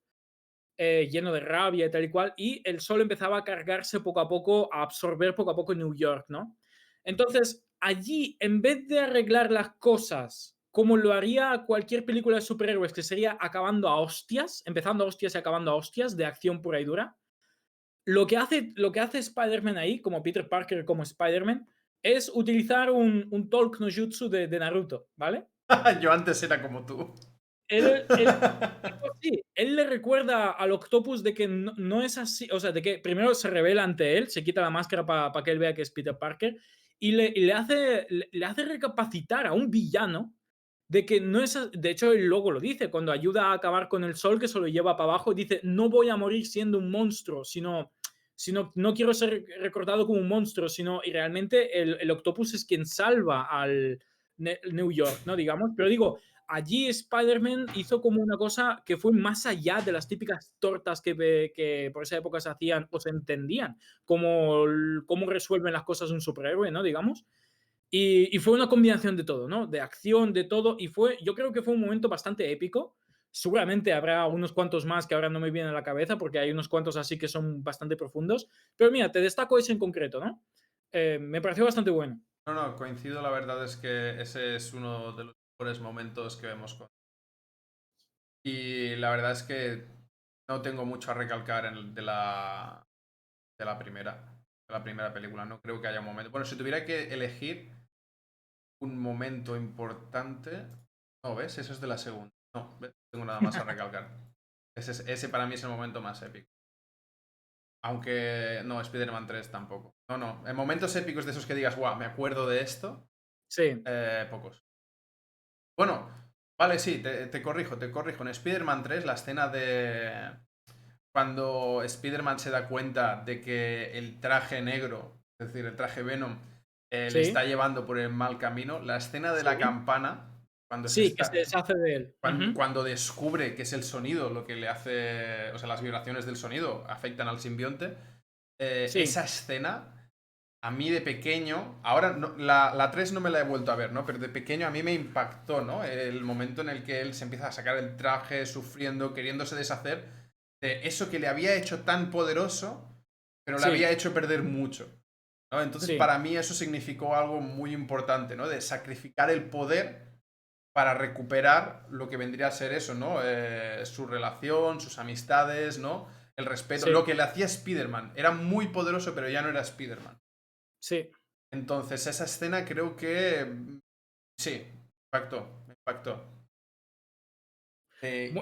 lleno de rabia y tal y cual, y el sol empezaba a cargarse poco a poco, a absorber poco a poco New York, ¿no? Entonces, allí, en vez de arreglar las cosas como lo haría cualquier película de superhéroes, que sería acabando a hostias, empezando a hostias y acabando a hostias, de acción pura y dura, lo que hace Spider-Man ahí, como Peter Parker, como Spider-Man, es utilizar un Talk no Jutsu de Naruto, ¿vale? Yo antes era como tú. Él algo así, él le recuerda al Octopus de que no es así, o sea, de que primero se revela ante él, se quita la máscara para que él vea que es Peter Parker, y le hace recapacitar a un villano de que no es. De hecho, él luego lo dice, cuando ayuda a acabar con el sol, que se lo lleva para abajo, dice: No voy a morir siendo un monstruo, sino no quiero ser recordado como un monstruo, sino. Y realmente el Octopus es quien salva al New York, ¿no? Digamos, pero digo, allí Spider-Man hizo como una cosa que fue más allá de las típicas tortas que por esa época se hacían o se entendían, como cómo resuelven las cosas un superhéroe, ¿no? Digamos. Y fue una combinación de todo, ¿no? De acción, de todo. Yo creo que fue un momento bastante épico. Seguramente habrá unos cuantos más que ahora no me vienen a la cabeza, porque hay unos cuantos así que son bastante profundos. Pero mira, te destaco ese en concreto, ¿no? Me pareció bastante bueno. No, no, coincido, la verdad es que ese es uno de los mejores momentos que vemos con. Y la verdad es que no tengo mucho a recalcar de la primera película. No creo que haya un momento. Bueno, si tuviera que elegir un momento importante. No, ¿ves? Eso es de la segunda. No, ¿ves? No tengo nada más a recalcar. Ese para mí es el momento más épico. Aunque no, Spider-Man 3 tampoco. No, no. En momentos épicos de esos que digas, guau, me acuerdo de esto, Sí, pocos. Bueno, vale, sí, te corrijo, te corrijo. En Spider-Man 3, la escena de cuando Spider-Man se da cuenta de que el traje negro, es decir, el traje Venom, le está sí, llevando por el mal camino, la escena de la sí. campana, cuando se Sí, que se está, deshace de él. Ujú. cuando descubre que es el sonido lo que le hace, o sea, las vibraciones del sonido afectan al simbionte, Sí, esa escena, a mí de pequeño, ahora la 3 no me la he vuelto a ver, ¿no? Pero de pequeño a mí me impactó, ¿no? El momento en el que él se empieza a sacar el traje, sufriendo, queriéndose deshacer de eso que le había hecho tan poderoso, pero le había sí, hecho perder mucho, ¿no? Entonces sí, para mí eso significó algo muy importante, ¿no? De sacrificar el poder para recuperar lo que vendría a ser eso, ¿no? Su relación, sus amistades, ¿no? El respeto, sí. lo que le hacía Spider-Man. Era muy poderoso, pero ya no era Spider-Man. Sí. Entonces, esa escena creo que sí, me impactó. Mu Eh,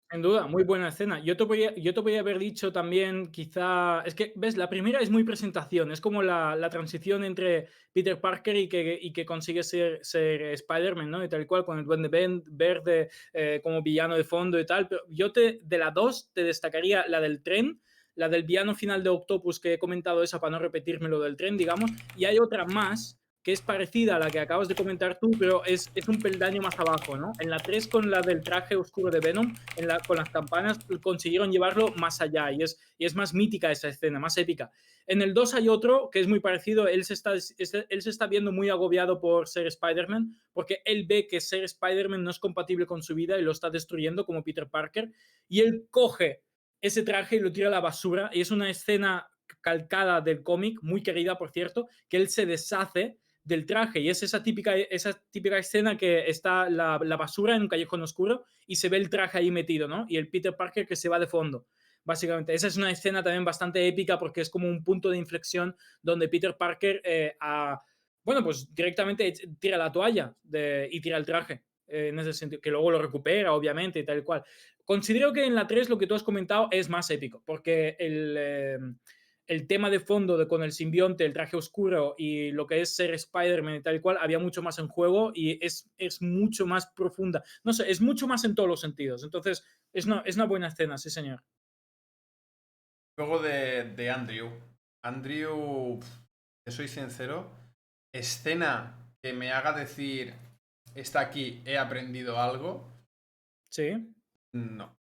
Sin duda, muy buena escena. Yo te podría haber dicho también, quizá es que, ¿ves? La primera es muy presentación, es como la transición entre Peter Parker y que consigue ser Spider-Man, ¿no? Y tal cual, con el Duende Verde, como villano de fondo y tal, pero de la 2 te destacaría la del tren, la del villano final de Octopus, que he comentado esa para no repetirme lo del tren, digamos, y hay otra más que es parecida a la que acabas de comentar tú, pero es un peldaño más abajo, ¿no? En la 3 con la del traje oscuro de Venom, con las campanas, consiguieron llevarlo más allá y es más mítica esa escena, más épica. En el 2 hay otro que es muy parecido, él se está viendo muy agobiado por ser Spider-Man, porque él ve que ser Spider-Man no es compatible con su vida y lo está destruyendo como Peter Parker, y él coge ese traje y lo tira a la basura, y es una escena calcada del cómic, muy querida por cierto, que él se deshace del traje. Y es esa típica escena que está la basura en un callejón oscuro y se ve el traje ahí metido, ¿no? Y el Peter Parker que se va de fondo. Básicamente, esa es una escena también bastante épica porque es como un punto de inflexión donde Peter Parker, bueno, pues directamente tira la toalla y tira el traje. En ese sentido, que luego lo recupera, obviamente, y tal y cual. Considero que en la 3 lo que tú has comentado es más épico, porque el tema de fondo con el simbionte, el traje oscuro y lo que es ser Spider-Man y tal y cual, había mucho más en juego y es mucho más profunda. No sé, es mucho más en todos los sentidos. Entonces, es una buena escena, sí, señor. Luego de Andrew. Andrew, te soy sincero, escena que me haga decir, está aquí, he aprendido algo, Sí. no,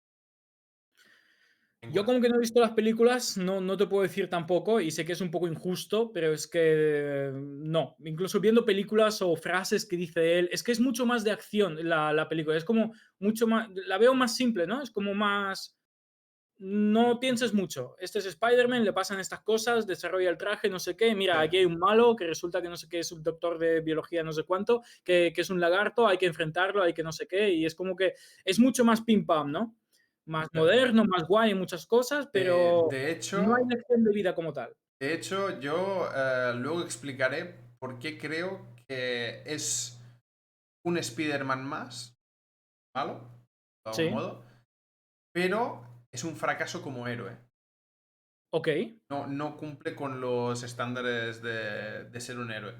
Yo ninguna. como que no he visto las películas, no te puedo decir tampoco y sé que es un poco injusto, pero es que no. Incluso viendo películas o frases que dice él, es que es mucho más de acción la película, es como mucho más, la veo más simple, ¿no? Es como más, no pienses mucho. Este es Spider-Man, le pasan estas cosas, desarrolla el traje, no sé qué. Sí. Mira, aquí hay un malo que resulta que no sé qué es un doctor de biología, no sé cuánto, que es un lagarto, hay que enfrentarlo, hay que no sé qué. Y es como que es mucho más pim pam, ¿no? Más moderno, más guay en muchas cosas, De, pero de no hay hecho, lección de vida como tal. de hecho, yo luego explicaré por qué creo que es un Spider-Man más, malo, de algún Sí, modo, pero es un fracaso como héroe. ok, No cumple con los estándares de ser un héroe.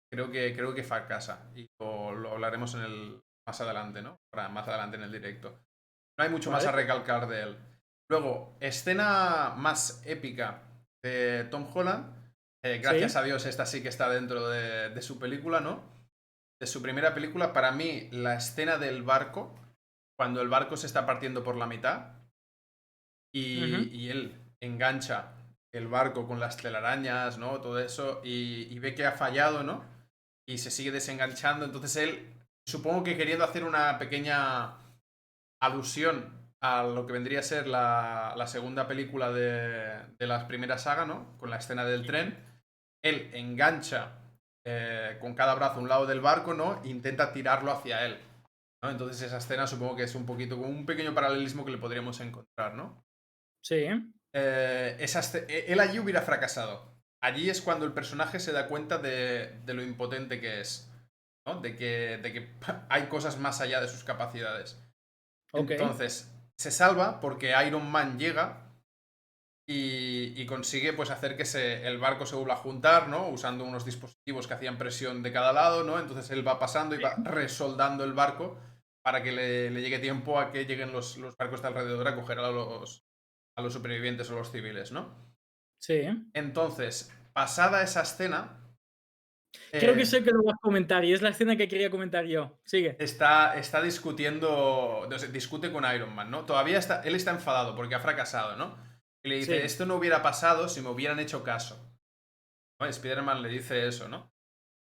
Creo que fracasa. Y lo hablaremos más adelante, ¿no? Más adelante en el directo. No hay mucho más vale, a recalcar de él. Luego, escena más épica de Tom Holland. Gracias sí, a Dios, esta sí que está dentro de su película, ¿no? De su primera película, para mí, la escena del barco, cuando el barco se está partiendo por la mitad ujú, y él engancha el barco con las telarañas, ¿no? Todo eso, y ve que ha fallado, ¿no? Y se sigue desenganchando. Entonces él, supongo que queriendo hacer una pequeña alusión a lo que vendría a ser la segunda película de la primera saga, ¿no? Con la escena del tren, él engancha con cada brazo un lado del barco, ¿no? E intenta tirarlo hacia él, ¿no? Entonces esa escena supongo que es un poquito como un pequeño paralelismo que le podríamos encontrar, ¿no? sí, Él allí hubiera fracasado. Allí es cuando el personaje se da cuenta de lo impotente que es, ¿no? De que hay cosas más allá de sus capacidades. ok, Entonces, se salva porque Iron Man llega y consigue pues hacer que el barco se vuelva a juntar, ¿no? Usando unos dispositivos que hacían presión de cada lado, ¿no? Entonces él va pasando y va sí, resoldando el barco para que le llegue tiempo a que lleguen los barcos de alrededor a coger a los supervivientes o los civiles, ¿no? sí. Entonces, pasada esa escena, Creo que eh, sé que lo vas a comentar y es la escena que quería comentar yo. Sigue. está discutiendo, no sé, discute con Iron Man, ¿no? Él está enfadado porque ha fracasado, ¿no? Y le dice, Sí, esto no hubiera pasado si me hubieran hecho caso. ¿No? Spider-Man le dice eso, ¿no?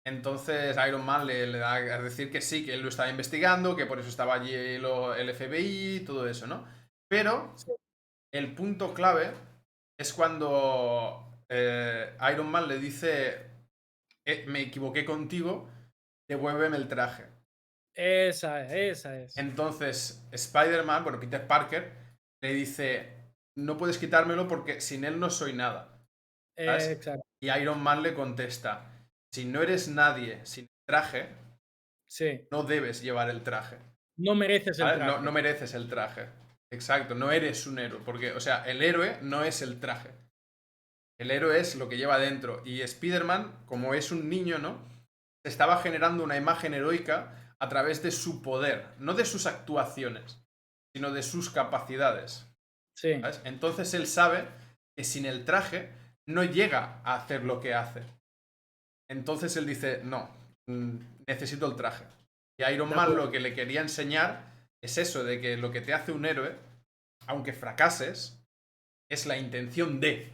Entonces Iron Man le da a decir que sí, que él lo estaba investigando, que por eso estaba allí el FBI y todo eso, ¿no? Pero sí. el punto clave es cuando Iron Man le dice, me equivoqué contigo, devuélveme el traje. Esa es. Entonces, Spider-Man, bueno, Peter Parker, le dice, no puedes quitármelo porque sin él no soy nada, ¿sabes? Exacto. Y Iron Man le contesta, si no eres nadie sin traje, Sí. no debes llevar el traje. No mereces el ¿Vale? No, traje. no mereces el traje. Exacto, no eres un héroe. Porque, o sea, el héroe no es el traje. El héroe es lo que lleva dentro. Y Spider-Man, como es un niño, ¿no? Estaba generando una imagen heroica a través de su poder. No de sus actuaciones, sino de sus capacidades. Sí. ¿Sabes? Entonces él sabe que sin el traje no llega a hacer lo que hace. Entonces él dice, no, necesito el traje. Y Iron De Man lo acuerdo. que le quería enseñar es eso, de que lo que te hace un héroe, aunque fracases, es la intención de,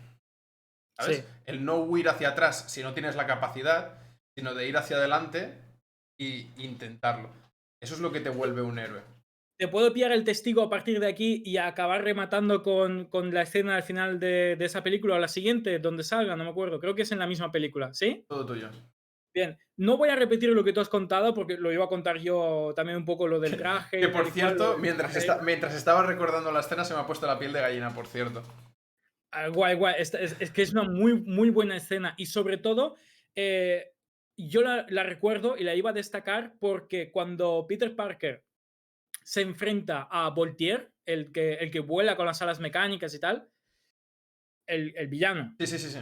¿sabes? Sí. El no huir hacia atrás si no tienes la capacidad, sino de ir hacia adelante e intentarlo. Eso es lo que te vuelve un héroe. ¿Te puedo pillar el testigo a partir de aquí y acabar rematando con la escena al final de esa película o la siguiente, donde salga? No me acuerdo. Creo que es en la misma película. ¿Sí? Todo tuyo. Bien. No voy a repetir lo que tú has contado porque lo iba a contar yo también un poco lo del traje Que y por tal y cual. cierto, mientras estaba recordando la escena se me ha puesto la piel de gallina, por cierto. Guay, guay. Es que es una muy, muy buena escena. Y sobre todo, eh, yo la recuerdo y la iba a destacar porque cuando Peter Parker se enfrenta a Voltaire, el que vuela con las alas mecánicas y tal, el villano, Sí, sí, sí, sí.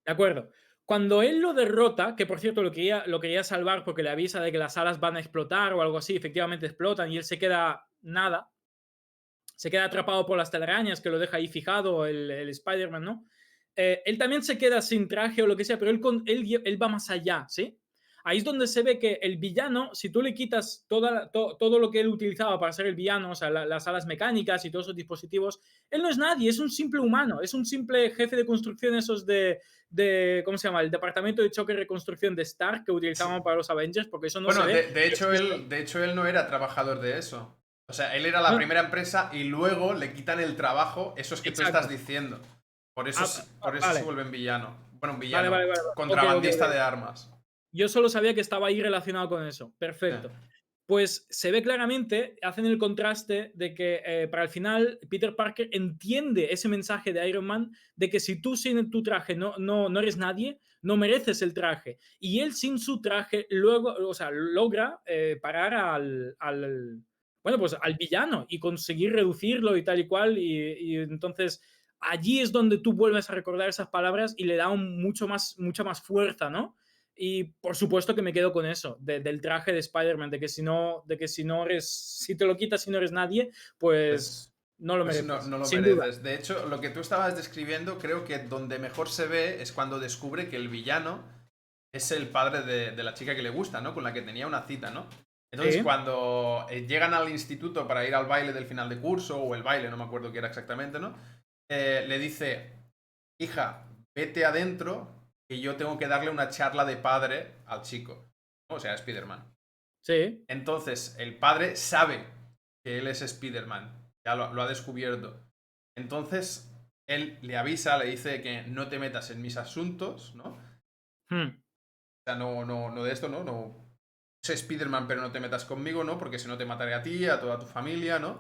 ¿de acuerdo? Cuando él lo derrota, que por cierto lo quería salvar porque le avisa de que las alas van a explotar o algo así, efectivamente explotan y él se queda nada, se queda atrapado por las telarañas que lo deja ahí fijado el Spider-Man, ¿no? Él también se queda sin traje o lo que sea, pero él va más allá, ¿sí? Ahí es donde se ve que el villano, si tú le quitas todo lo que él utilizaba para ser el villano, o sea, las alas mecánicas y todos esos dispositivos, él no es nadie, es un simple humano, es un simple jefe de construcción esos ¿cómo se llama? El departamento de choque y reconstrucción de Stark que utilizaban para los Avengers, porque eso no se Bueno, ve. de Pero hecho sí está. él no era trabajador de eso. O sea, él era la No, primera empresa y luego le quitan el trabajo, eso es que tú estás exacto. diciendo. Por eso, Ah, por eso se vale. vuelve un villano. Bueno, un Vale, villano. vale, vale. Ok, ok, Contrabandista ok. de armas. Yo solo sabía que estaba ahí relacionado con eso. Sí. Perfecto. Pues se ve claramente, hacen el contraste de que para el final Peter Parker entiende ese mensaje de Iron Man de que si tú sin tu traje no eres nadie, no mereces el traje. Y él sin su traje luego, o sea, logra parar bueno, pues al villano y conseguir reducirlo y tal y cual. Y entonces allí es donde tú vuelves a recordar esas palabras y le da mucha más fuerza, ¿no? Y por supuesto que me quedo con eso, del traje de Spider-Man, de que si no eres, si te lo quitas y no eres nadie, Sí. pues no lo Pues no, mereces, no lo sin duda. mereces. De hecho, lo que tú estabas describiendo, creo que donde mejor se ve es cuando descubre que el villano es el padre de la chica que le gusta, ¿no? Con la que tenía una cita, ¿no? Entonces, Sí, cuando llegan al instituto para ir al baile del final de curso, o el baile, no me acuerdo qué era exactamente, ¿no? Le dice, hija, vete adentro, que yo tengo que darle una charla de padre al chico. ¿No? O sea, Spider-Man. sí, Entonces, el padre sabe que él es Spider-Man. Ya lo ha descubierto. Entonces, él le avisa, le dice que no te metas en mis asuntos, ¿no? hmm, O sea, no de esto, ¿no? No sé Spider-Man, pero no te metas conmigo, ¿no? Porque si no te mataré a ti, a toda tu familia, ¿no?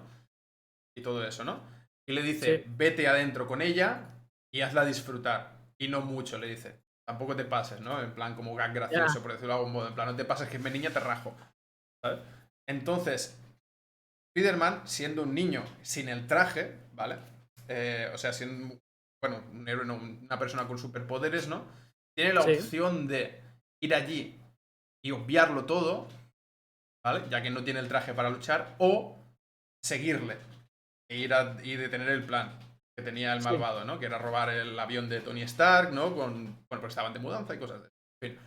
Y todo eso, ¿no? Y le dice, sí, vete adentro con ella y hazla disfrutar. Y no mucho, le dice. Tampoco te pases, ¿no? En plan, como gag ya, gracioso, por decirlo de algún modo. En plan, no te pases que mi niña te rajo. ¿Sabes? Entonces, Spider-Man, siendo un niño sin el traje, ¿vale? O sea, siendo, bueno, un héroe, no, una persona con superpoderes, ¿no? Tiene la sí, opción de ir allí y obviarlo todo, ¿vale? Ya que no tiene el traje para luchar, o seguirle y detener el plan que tenía el sí, malvado, ¿no? Que era robar el avión de Tony Stark, ¿no? Bueno, porque estaban de mudanza y cosas de. En fin.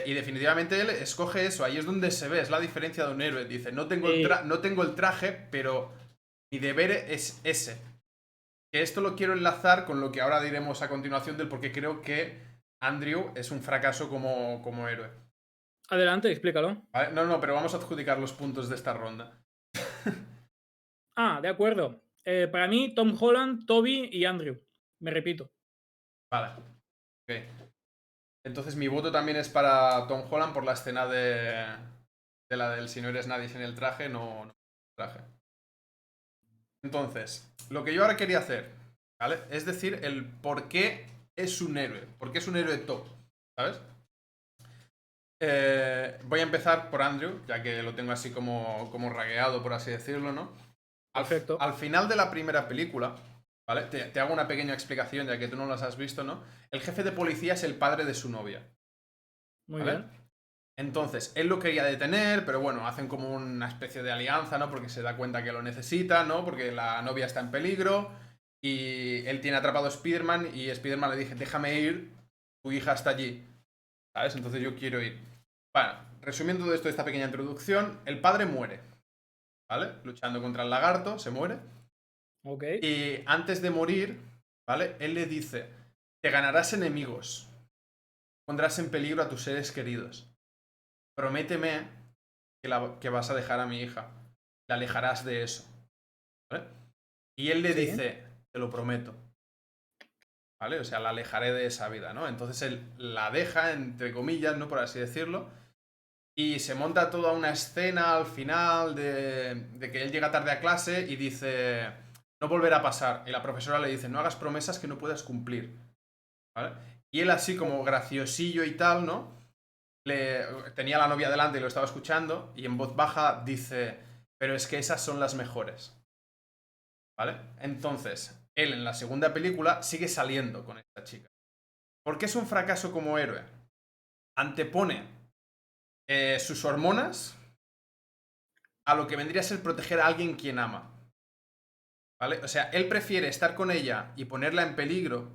Y definitivamente él escoge eso, ahí es donde se ve, es la diferencia de un héroe. Dice, sí. no tengo el traje, pero mi deber es ese. Que esto lo quiero enlazar con lo que ahora diremos a continuación del por qué creo que Andrew es un fracaso como héroe. Adelante, explícalo. ¿Vale? No, no, pero vamos a adjudicar los puntos de esta ronda. Ah, de acuerdo. Para mí, Tom Holland, Toby y Andrew. Me repito. Vale, ok. Entonces mi voto también es para Tom Holland por la escena de la del si no eres nadie sin el traje, no traje. Entonces, lo que yo ahora quería hacer, ¿vale? Es decir, el por qué es un héroe. ¿Por qué es un héroe top? ¿Sabes? Voy a empezar por Andrew, ya que lo tengo así como ragueado, por así decirlo, ¿no? Perfecto. Al final de la primera película, ¿vale? Te hago una pequeña explicación, ya que tú no las has visto, ¿no? El jefe de policía es el padre de su novia, Muy ¿vale? bien. Entonces, él lo quería detener, pero bueno, hacen como una especie de alianza, ¿no? Porque se da cuenta que lo necesita, ¿no? Porque la novia está en peligro y él tiene atrapado a Spider-Man y Spider-Man le dice, déjame ir, tu hija está allí, ¿sabes? Entonces yo quiero ir. Bueno, resumiendo de esto, esta pequeña introducción, el padre muere, ¿vale? Luchando contra el lagarto, se muere. Ok. Y antes de morir, ¿vale? Él le dice, te ganarás enemigos, pondrás en peligro a tus seres queridos. Prométeme que vas a dejar a mi hija. La alejarás de eso, ¿vale? Y él le Sí. dice, te lo prometo, ¿vale? O sea, la alejaré de esa vida, ¿no? Entonces él la deja, entre comillas, ¿no? Por así decirlo. Y se monta toda una escena al final de que él llega tarde a clase y dice, no volverá a pasar. Y la profesora le dice, no hagas promesas que no puedas cumplir, ¿vale? Y él así como graciosillo y tal, ¿no? Tenía a la novia delante y lo estaba escuchando y en voz baja dice, pero es que esas son las mejores, ¿vale? Entonces, él en la segunda película sigue saliendo con esta chica. ¿Por qué es un fracaso como héroe? Antepone sus hormonas a lo que vendría a ser proteger a alguien quien ama, ¿vale? O sea, él prefiere estar con ella y ponerla en peligro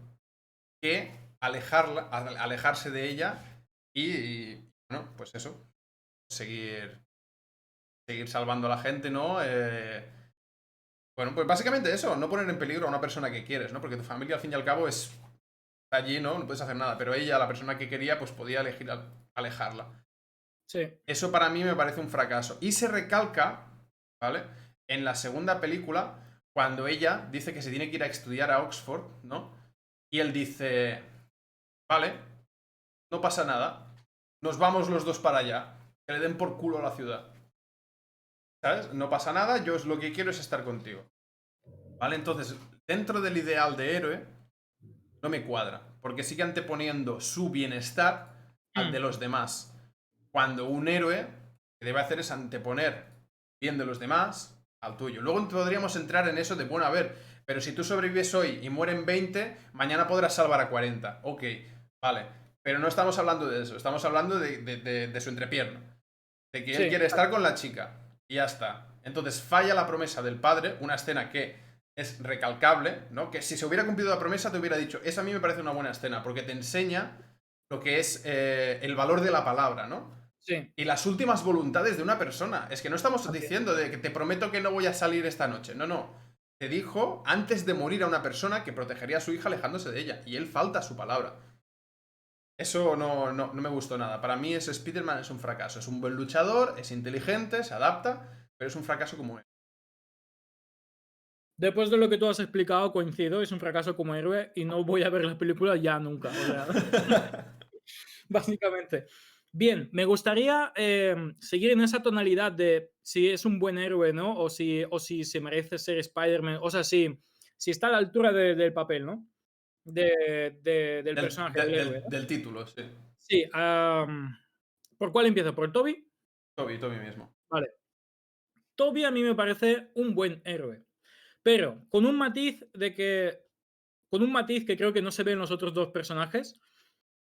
que alejarse de ella bueno, pues eso, seguir salvando a la gente, ¿no? Bueno, pues básicamente eso, no poner en peligro a una persona que quieres, ¿no? Porque tu familia al fin y al cabo es allí, ¿no? No puedes hacer nada, pero ella, la persona que quería, pues podía elegir alejarla. Sí. Eso para mí me parece un fracaso. Y se recalca, ¿vale? En la segunda película, cuando ella dice que se tiene que ir a estudiar a Oxford, ¿no? Y él dice, vale, no pasa nada, nos vamos los dos para allá, que le den por culo a la ciudad. ¿Sabes? No pasa nada, yo lo que quiero es estar contigo. ¿Vale? Entonces, dentro del ideal de héroe, no me cuadra, porque sigue anteponiendo su bienestar al de Mm. los demás. Cuando un héroe lo que debe hacer es anteponer bien de los demás al tuyo. Luego podríamos entrar en eso de, bueno, a ver, pero si tú sobrevives hoy y mueren 20, mañana podrás salvar a 40. Ok, vale. Pero no estamos hablando de eso, estamos hablando de su entrepierna. De que Sí, él quiere estar exacto. con la chica. Y ya está. Entonces falla la promesa del padre, una escena que es recalcable, ¿no? Que si se hubiera cumplido la promesa te hubiera dicho, esa a mí me parece una buena escena, porque te enseña lo que es el valor de la palabra, ¿no? Sí, Y las últimas voluntades de una persona. Es que no estamos así es. diciendo de que te prometo que no voy a salir esta noche. No, no. Te dijo antes de morir a una persona que protegería a su hija alejándose de ella. Y él falta a su palabra. Eso no me gustó nada. Para mí ese Spider-Man es un fracaso. Es un buen luchador, es inteligente, se adapta, pero es un fracaso como él. Después de lo que tú has explicado, coincido, es un fracaso como héroe y no voy a ver la película ya nunca, o sea, básicamente. Bien, me gustaría seguir en esa tonalidad de si es un buen héroe, ¿no? O si se merece ser Spider-Man, o sea, si está a la altura del papel, ¿no? Del personaje, del héroe, ¿no? Del título, sí. Sí, ¿por cuál empiezo? ¿Por Toby? Toby mismo. Vale. Toby a mí me parece un buen héroe, pero con un matiz que creo que no se ve en los otros dos personajes.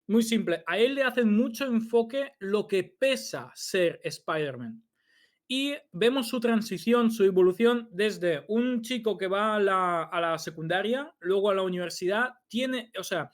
Muy simple, a él le hacen mucho enfoque lo que pesa ser Spider-Man. Y vemos su transición, su evolución desde un chico que va a la secundaria, luego a la universidad, o sea,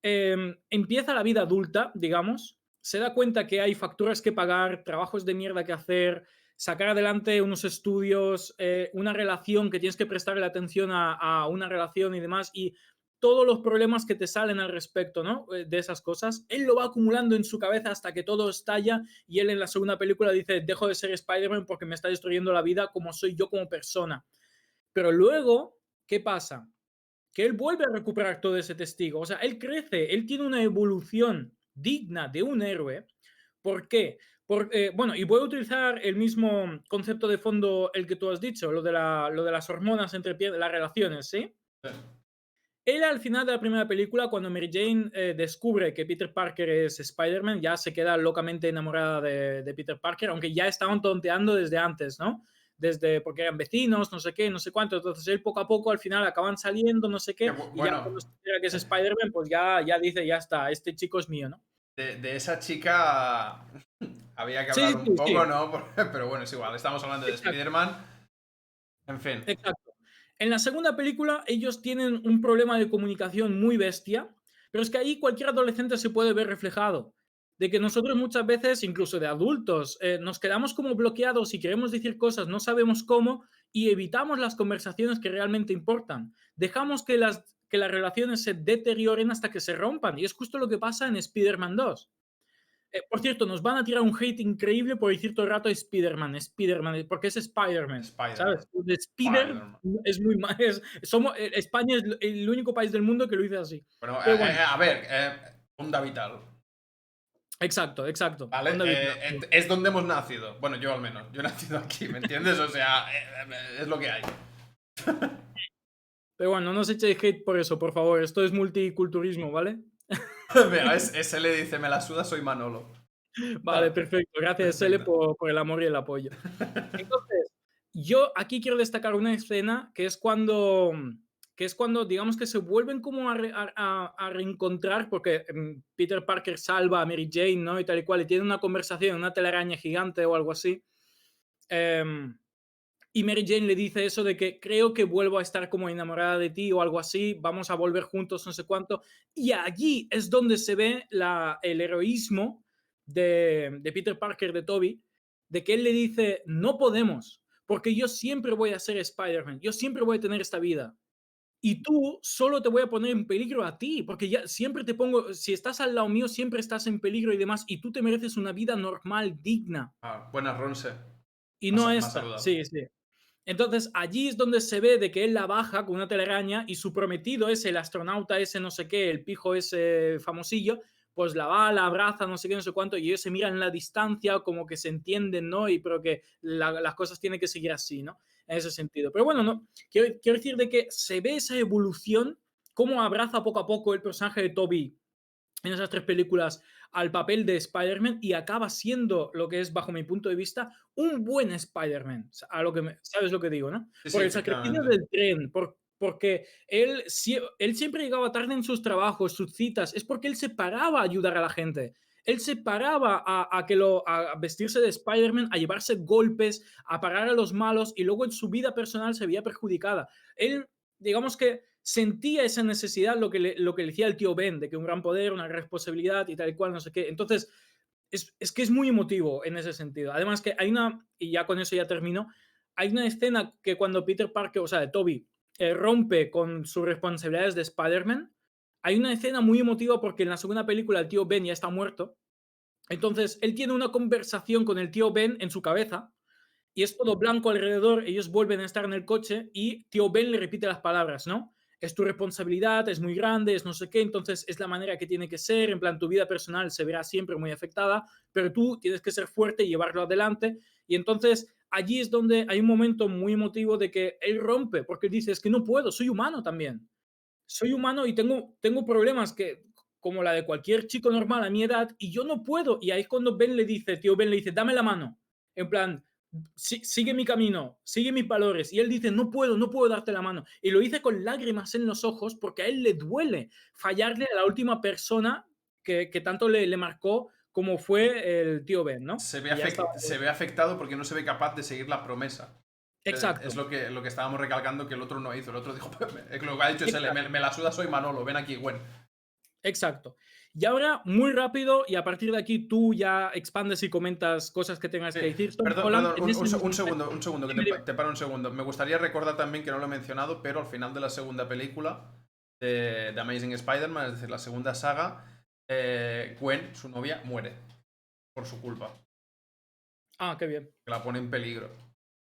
empieza la vida adulta, digamos, se da cuenta que hay facturas que pagar, trabajos de mierda que hacer, sacar adelante unos estudios, una relación que tienes que prestarle atención a una relación y demás, y todos los problemas que te salen al respecto, ¿no? De esas cosas. Él lo va acumulando en su cabeza hasta que todo estalla y él en la segunda película dice, dejo de ser Spider-Man porque me está destruyendo la vida como soy yo como persona. Pero luego, ¿qué pasa? Que él vuelve a recuperar todo ese testigo. O sea, él crece, él tiene una evolución digna de un héroe. ¿Por qué? Bueno, y voy a utilizar el mismo concepto de fondo el que tú has dicho, lo de las hormonas entre las relaciones, ¿sí? Sí. Él al final de la primera película, cuando Mary Jane descubre que Peter Parker es Spider-Man, ya se queda locamente enamorada de Peter Parker, aunque ya estaban tonteando desde antes, ¿no? Desde porque eran vecinos, no sé qué, no sé cuánto. Entonces él poco a poco al final acaban saliendo, no sé qué, y ya Bueno, cuando se entera que es Spider-Man, pues ya dice, ya está, este chico es mío, ¿no? de esa chica había que Sí, hablar sí, un sí, poco, sí, ¿no? Pero bueno, es igual, estamos hablando de exacto, Spider-Man. En fin, exacto. En la segunda película ellos tienen un problema de comunicación muy bestia, pero es que ahí cualquier adolescente se puede ver reflejado. De que nosotros muchas veces, incluso de adultos, nos quedamos como bloqueados y queremos decir cosas, no sabemos cómo y evitamos las conversaciones que realmente importan. Dejamos que las relaciones se deterioren hasta que se rompan. Y es justo lo que pasa en Spider-Man 2. Por cierto, nos van a tirar un hate increíble por decir todo el rato Spider-Man, Spider-Man, porque es Spider-Man, Spider-Man. ¿sabes? De Spider Spider-Man. es muy mal. España es el único país del mundo que lo dice así. Bueno, Pero bueno, a ver, Onda Vital, exacto, exacto. ¿vale? Onda Vital. Es donde hemos nacido. Bueno, yo al menos. Yo he nacido aquí, ¿me entiendes? O sea, es lo que hay. Pero bueno, no nos echéis hate por eso, por favor. Esto es multiculturismo, ¿vale? Mira, ese le dice, me la suda, soy Manolo. Vale, Vale, perfecto. Gracias, Sele, perfecto. por el amor y el apoyo. Entonces, yo aquí quiero destacar una escena que es cuando, digamos que se vuelven como a reencontrar, porque Peter Parker salva a Mary Jane, ¿no? Y tal y cual, y tiene una conversación, una telaraña gigante o algo así. em, y Mary Jane le dice eso de que creo que vuelvo a estar como enamorada de ti o algo así, vamos a volver juntos, no sé cuánto. Y allí es donde se ve el heroísmo de Peter Parker, de Toby, de que él le dice, no podemos, porque yo siempre voy a ser Spider-Man, yo siempre voy a tener esta vida. Y tú solo te voy a poner en peligro a ti, porque ya siempre te pongo, si estás al lado mío, siempre estás en peligro y demás, y tú te mereces una vida normal, digna, Buenas, Ronce. y Más, no más esta. saludable. Sí, sí. Entonces, allí es donde se ve de que él la baja con una telaraña y su prometido ese, el astronauta ese no sé qué, el pijo ese famosillo, pues la va, la abraza, no sé qué, no sé cuánto, y ellos se miran en la distancia como que se entienden, ¿no? Y pero que las cosas tienen que seguir así, ¿no? En ese sentido. Pero bueno, no, quiero decir de que se ve esa evolución, cómo abraza poco a poco el personaje de Toby en esas tres películas al papel de Spider-Man y acaba siendo lo que es, bajo mi punto de vista, un buen Spider-Man. ¿Sabes lo que digo, no? Sí, sí, Por el sacrificio efectivamente. del tren, porque él siempre llegaba tarde en sus trabajos, sus citas, es porque él se paraba a ayudar a la gente. Él se paraba a vestirse de Spider-Man, a llevarse golpes, a parar a los malos y luego en su vida personal se veía perjudicada. Él, digamos que sentía esa necesidad, lo que le decía el tío Ben, de que un gran poder, una gran responsabilidad y tal y cual, no sé qué. Entonces, es que es muy emotivo en ese sentido. Además que hay una, y ya con eso ya termino, hay una escena que cuando Peter Parker, o sea, de Toby, rompe con sus responsabilidades de Spider-Man, hay una escena muy emotiva porque en la segunda película el tío Ben ya está muerto. Entonces, él tiene una conversación con el tío Ben en su cabeza y es todo blanco alrededor, ellos vuelven a estar en el coche y tío Ben le repite las palabras, ¿no? Es tu responsabilidad, es muy grande, es no sé qué, entonces es la manera que tiene que ser, en plan tu vida personal se verá siempre muy afectada, pero tú tienes que ser fuerte y llevarlo adelante. Y entonces allí es donde hay un momento muy emotivo de que él rompe, porque él dice, es que no puedo, soy humano también. Soy humano y tengo problemas como la de cualquier chico normal a mi edad y yo no puedo. Y ahí es cuando tío Ben le dice, dame la mano. En plan, sigue mi camino, sigue mis valores. Y él dice, no puedo darte la mano. Y lo dice con lágrimas en los ojos porque a él le duele fallarle a la última persona que tanto le marcó como fue el tío Ben, ¿no? Y ya estaba. Se ve afectado porque no se ve capaz de seguir la promesa. Es Exacto, lo que estábamos recalcando que el otro no hizo. El otro dijo, lo que ha dicho es él, exacto. me la suda, soy Manolo, ven aquí, Gwen. Exacto. Y ahora, muy rápido, y a partir de aquí tú ya expandes y comentas cosas que tengas Sí, que decir. Tom perdón, Holland, perdón, en ese mismo un segundo, que dime, dime. te paro un segundo. Me gustaría recordar también que no lo he mencionado, pero al final de la segunda película de Amazing Spider-Man, es decir, la segunda saga, Gwen, su novia, muere por su culpa. Ah, qué bien. Que la pone en peligro.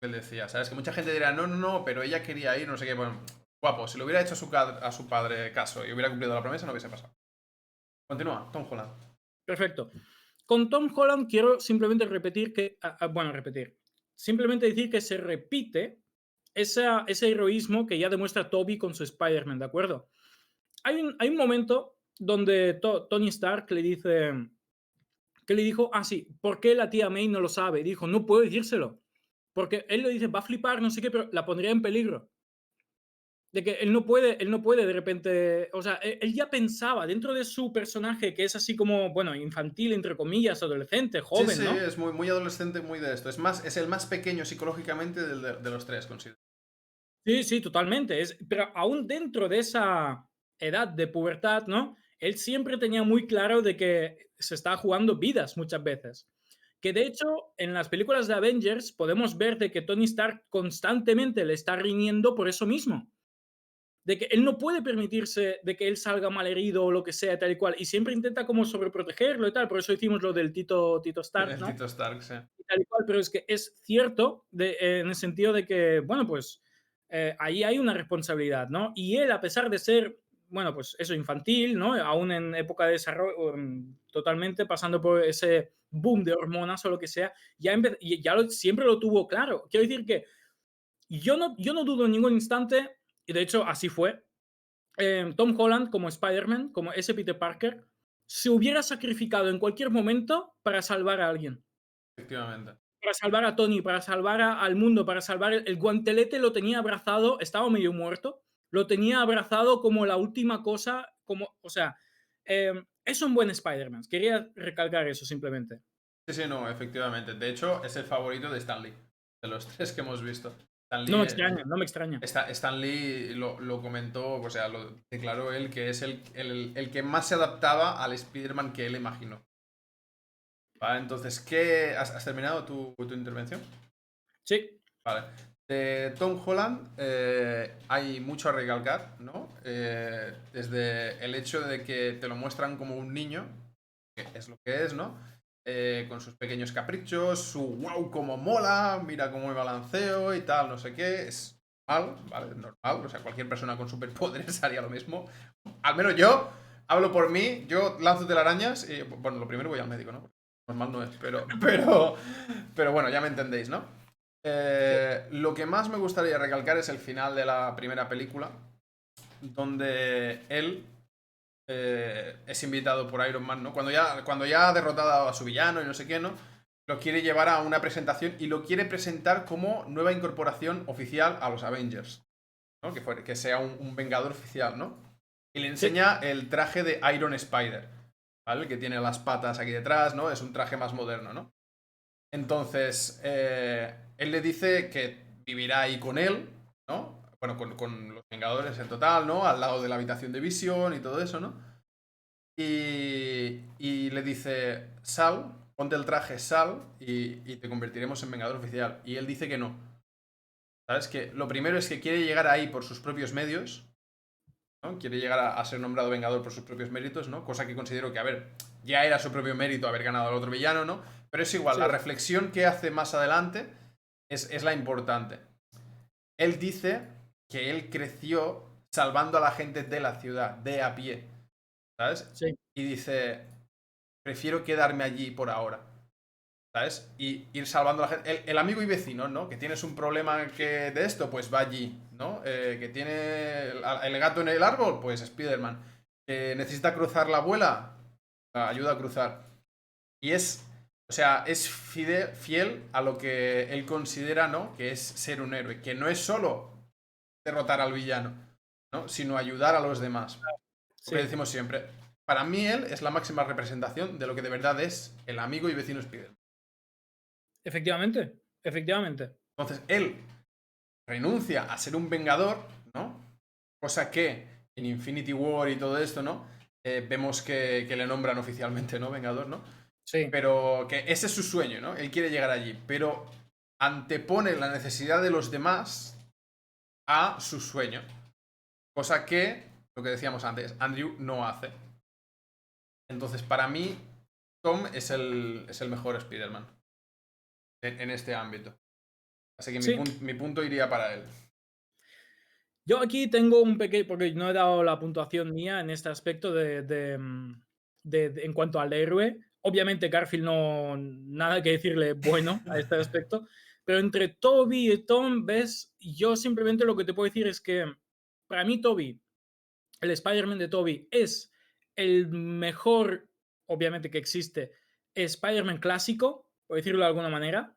Él decía, ¿sabes? Que mucha gente dirá, no, no, no, pero ella quería ir, no sé qué. Bueno, guapo, si le hubiera hecho a su padre caso y hubiera cumplido la promesa, no hubiese pasado. Continúa, Tom Holland. Perfecto. Con Tom Holland quiero simplemente repetir bueno, repetir. Simplemente decir que se repite ese heroísmo que ya demuestra Toby con su Spider-Man, ¿de acuerdo? hay un momento donde Tony Stark le dice, que le dijo, ah, sí, ¿por qué la tía May no lo sabe? Dijo, no puedo decírselo. Porque él le dice, va a flipar, no sé qué, pero la pondría en peligro. De que él no puede de repente, o sea, él ya pensaba dentro de su personaje que es así como, bueno, infantil, entre comillas, adolescente, Sí, joven, sí, ¿no? es muy, muy adolescente, muy de esto. Es el más pequeño psicológicamente de los tres, considero. Sí, sí, totalmente. Pero aún dentro de esa edad de pubertad, ¿no? Él siempre tenía muy claro de que se está jugando vidas muchas veces. Que de hecho, en las películas de Avengers podemos ver de que Tony Stark constantemente le está riñendo por eso mismo. De que él no puede permitirse de que él salga malherido o lo que sea, tal y cual. Y siempre intenta como sobreprotegerlo y tal. Por eso hicimos lo del Tito Stark, El ¿no? Tito Stark, sí. Y tal y cual, pero es que es cierto en el sentido de que, bueno, pues ahí hay una responsabilidad, ¿no? Y él, a pesar de ser, bueno, pues eso, infantil, ¿no? Aún en época de desarrollo, totalmente pasando por ese boom de hormonas o lo que sea, siempre lo tuvo claro. Quiero decir que yo no dudo en ningún instante, y de hecho así fue, Tom Holland como Spider-Man, como ese Peter Parker, se hubiera sacrificado en cualquier momento para salvar a alguien. Efectivamente. Para salvar a Tony, para salvar al mundo, para salvar el guantelete lo tenía abrazado, estaba medio muerto, lo tenía abrazado como la última cosa, como, o sea, es un buen Spider-Man. Quería recalcar eso simplemente. Sí, sí, no, efectivamente. De hecho, es el favorito de Stan Lee, de los tres que hemos visto. Stan No Lee, me extraña, no me extraña. Stan Lee lo comentó, o sea, lo declaró él que es el que más se adaptaba al Spider-Man que él imaginó. Vale, entonces, ¿has terminado tu intervención? Sí, Vale. De Tom Holland hay mucho a recalcar, ¿no? Desde el hecho de que te lo muestran como un niño, que es lo que es, ¿no? Con sus pequeños caprichos, su wow, como mola, mira cómo me balanceo y tal, no sé qué. Es normal, ¿vale? Es normal, o sea, cualquier persona con superpoderes haría lo mismo. Al menos yo, hablo por mí, yo lanzo telarañas y, bueno, lo primero voy al médico, ¿no? Normal no es, pero bueno, ya me entendéis, ¿no? sí, Lo que más me gustaría recalcar es el final de la primera película, donde él es invitado por Iron Man, ¿no? Cuando ya ha derrotado a su villano y no sé qué, ¿no? Lo quiere llevar a una presentación y lo quiere presentar como nueva incorporación oficial a los Avengers, ¿no? Que sea un Vengador oficial, ¿no? Y le sí, enseña el traje de Iron Spider, ¿vale? Que tiene las patas aquí detrás, ¿no? Es un traje más moderno, ¿no? Entonces, él le dice que vivirá ahí con él, ¿no? Bueno, con los Vengadores en total, ¿no? Al lado de la habitación de Visión y todo eso, ¿no? Y le dice, sal, ponte el traje, sal y te convertiremos en Vengador oficial. Y él dice que no. ¿Sabes? Que lo primero es que quiere llegar ahí por sus propios medios, ¿no? Quiere llegar a ser nombrado Vengador por sus propios méritos, ¿no? Cosa que considero que, a ver, ya era su propio mérito haber ganado al otro villano, ¿no? Pero es igual, sí, la reflexión que hace más adelante es la importante. Él dice que él creció salvando a la gente de la ciudad, de a pie, ¿sabes? sí, Y dice, prefiero quedarme allí por ahora, ¿sabes? Y ir salvando a la gente. El amigo y vecino, ¿no? Que tienes un problema de esto, pues va allí, ¿no? Que tiene el gato en el árbol, pues Spider-Man. Que necesita cruzar la abuela, la ayuda a cruzar. Y o sea, es fiel a lo que él considera, ¿no? Que es ser un héroe, que no es solo derrotar al villano, ¿no? Sino ayudar a los demás. Lo que sí. decimos siempre. Para mí él es la máxima representación de lo que de verdad es el amigo y vecino Spider. Efectivamente, efectivamente. Entonces, él renuncia a ser un vengador, ¿no? Cosa que en Infinity War y todo esto, ¿no? Vemos que le nombran oficialmente, ¿no? Vengador, ¿no? Sí, Pero que ese es su sueño, ¿no? Él quiere llegar allí, pero antepone la necesidad de los demás a su sueño. Cosa que, lo que decíamos antes, Andrew no hace. Entonces, para mí, Tom es el mejor Spider-Man en este ámbito. Así que mi, sí. mi punto iría para él. Yo aquí tengo un pequeño, porque no he dado la puntuación mía en este aspecto en cuanto al héroe. Obviamente Garfield no, nada que decirle bueno a este aspecto, pero entre Toby y Tom, ves, yo simplemente lo que te puedo decir es que para mí Toby el Spider-Man de Tobey es el mejor, obviamente, que existe, Spider-Man clásico, por decirlo de alguna manera.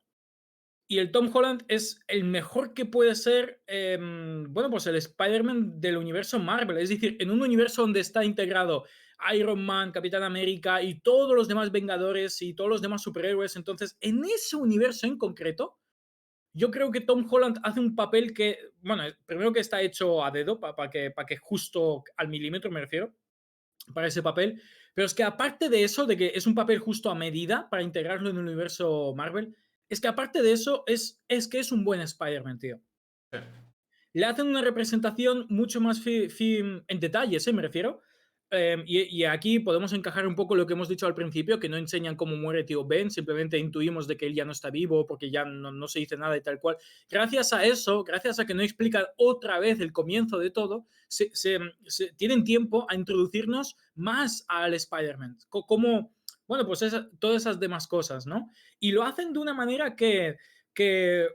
Y el Tom Holland es el mejor que puede ser, bueno, pues el Spider-Man del universo Marvel. Es decir, en un universo donde está integrado Iron Man, Capitán América y todos los demás Vengadores y todos los demás superhéroes. Entonces, en ese universo en concreto, yo creo que Tom Holland hace un papel que, bueno, primero que está hecho a dedo, para que justo al milímetro me refiero, para ese papel. Pero es que aparte de eso, de que es un papel justo a medida para integrarlo en el universo Marvel, es que aparte de eso, es que es un buen Spider-Man, tío. Sí. Le hacen una representación mucho más en detalles, me refiero. Y aquí podemos encajar un poco lo que hemos dicho al principio, que no enseñan cómo muere tío Ben, simplemente intuimos de que él ya no está vivo porque ya no se dice nada y tal cual. Gracias a eso, gracias a que no explican otra vez el comienzo de todo, tienen tiempo a introducirnos más al Spider-Man. Como, bueno, pues todas esas demás cosas, ¿no? Y lo hacen de una manera que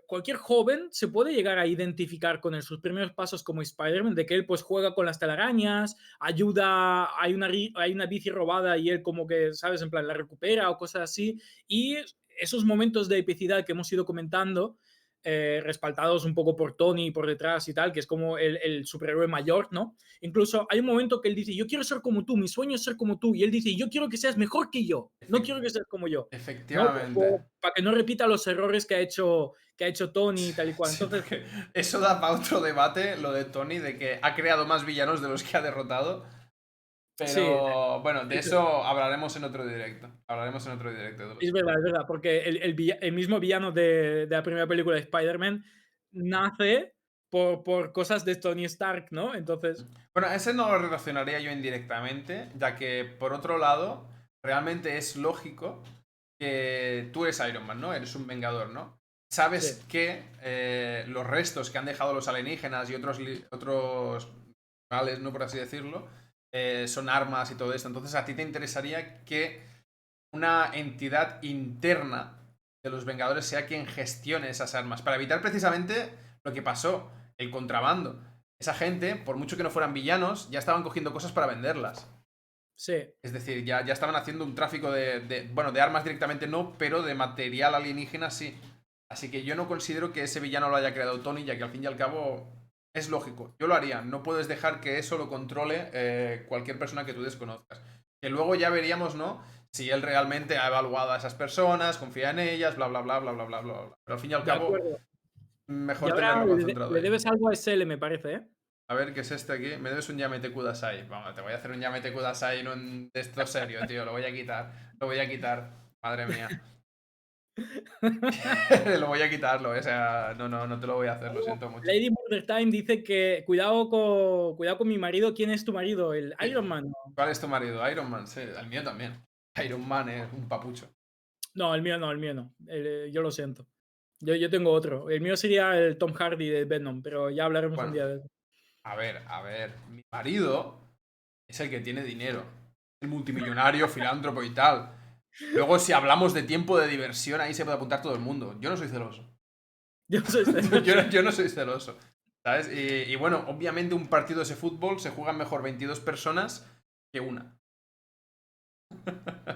cualquier joven se puede llegar a identificar con él, sus primeros pasos como Spider-Man, de que él pues juega con las telarañas, ayuda, hay una bici robada y él como que, ¿sabes? En plan, la recupera o cosas así. Y esos momentos de epicidad que hemos ido comentando, respaldados un poco por Tony por detrás y tal, que es como el superhéroe mayor, ¿no? Incluso hay un momento que él dice, yo quiero ser como tú, mi sueño es ser como tú, y él dice, yo quiero que seas mejor que yo, no Efec- quiero que seas como yo. ¿No? efectivamente. Para que no repita los errores que ha hecho Tony y tal y cual. Sí, Entonces, porque eso da para otro debate, lo de Tony, de que ha creado más villanos de los que ha derrotado. sí, Pero bueno, de eso hablaremos en otro directo. Hablaremos en otro directo de los es verdad, porque el mismo villano de la primera película de Spider-Man nace por cosas de Tony Stark, ¿no? Entonces, Bueno, ese no lo relacionaría yo indirectamente, ya que por otro lado, realmente es lógico que tú eres Iron Man, ¿no? Eres un vengador, ¿no? sí, Sabes que los restos que han dejado los alienígenas y otros animales, ¿no? Por así decirlo, son armas y todo esto. Entonces a ti te interesaría que una entidad interna de los Vengadores sea quien gestione esas armas, para evitar precisamente lo que pasó, el contrabando. Esa gente, por mucho que no fueran villanos, ya estaban cogiendo cosas para venderlas. sí. Es decir, ya estaban haciendo un tráfico bueno, de armas directamente no, pero de material alienígena sí. Así que yo no considero que ese villano lo haya creado Tony, ya que al fin y al cabo es lógico. Yo lo haría. No puedes dejar que eso lo controle cualquier persona que tú desconozcas. Que luego ya veríamos, ¿no? Si él realmente ha evaluado a esas personas, confía en ellas, bla, bla, bla, bla, bla, bla, bla. Bla. Pero al fin y al De cabo, acuerdo. Y mejor ahora tenerlo concentrado le ahí. debes algo a SL, me parece, ¿eh? A ver, ¿qué es este aquí? Me debes un Yamete Kudasai. Vamos, te voy a hacer un Yamete Kudasai en un de esto serio, tío. Lo voy a quitar. Lo voy a quitar. Madre mía. Lo voy a quitarlo, o sea, no te lo voy a hacer, lo siento mucho. Lady Murder Time dice que cuidado con mi marido. ¿Quién es tu marido? ¿El Sí. Iron Man? No, ¿Cuál es tu marido? Iron Man, sí, el mío también. Iron Man es un papucho. no, el mío no, el mío no. Yo lo siento. Yo tengo otro. El mío sería el Tom Hardy de Venom, pero ya hablaremos un Bueno, día de eso. a ver, mi marido es el que tiene dinero. El multimillonario, filántropo y tal. Luego, si hablamos de tiempo de diversión, ahí se puede apuntar todo el mundo. Yo no soy celoso. Yo soy celoso. Yo no soy celoso. ¿Sabes? Y bueno, obviamente un partido de ese fútbol se juegan mejor 22 personas que una.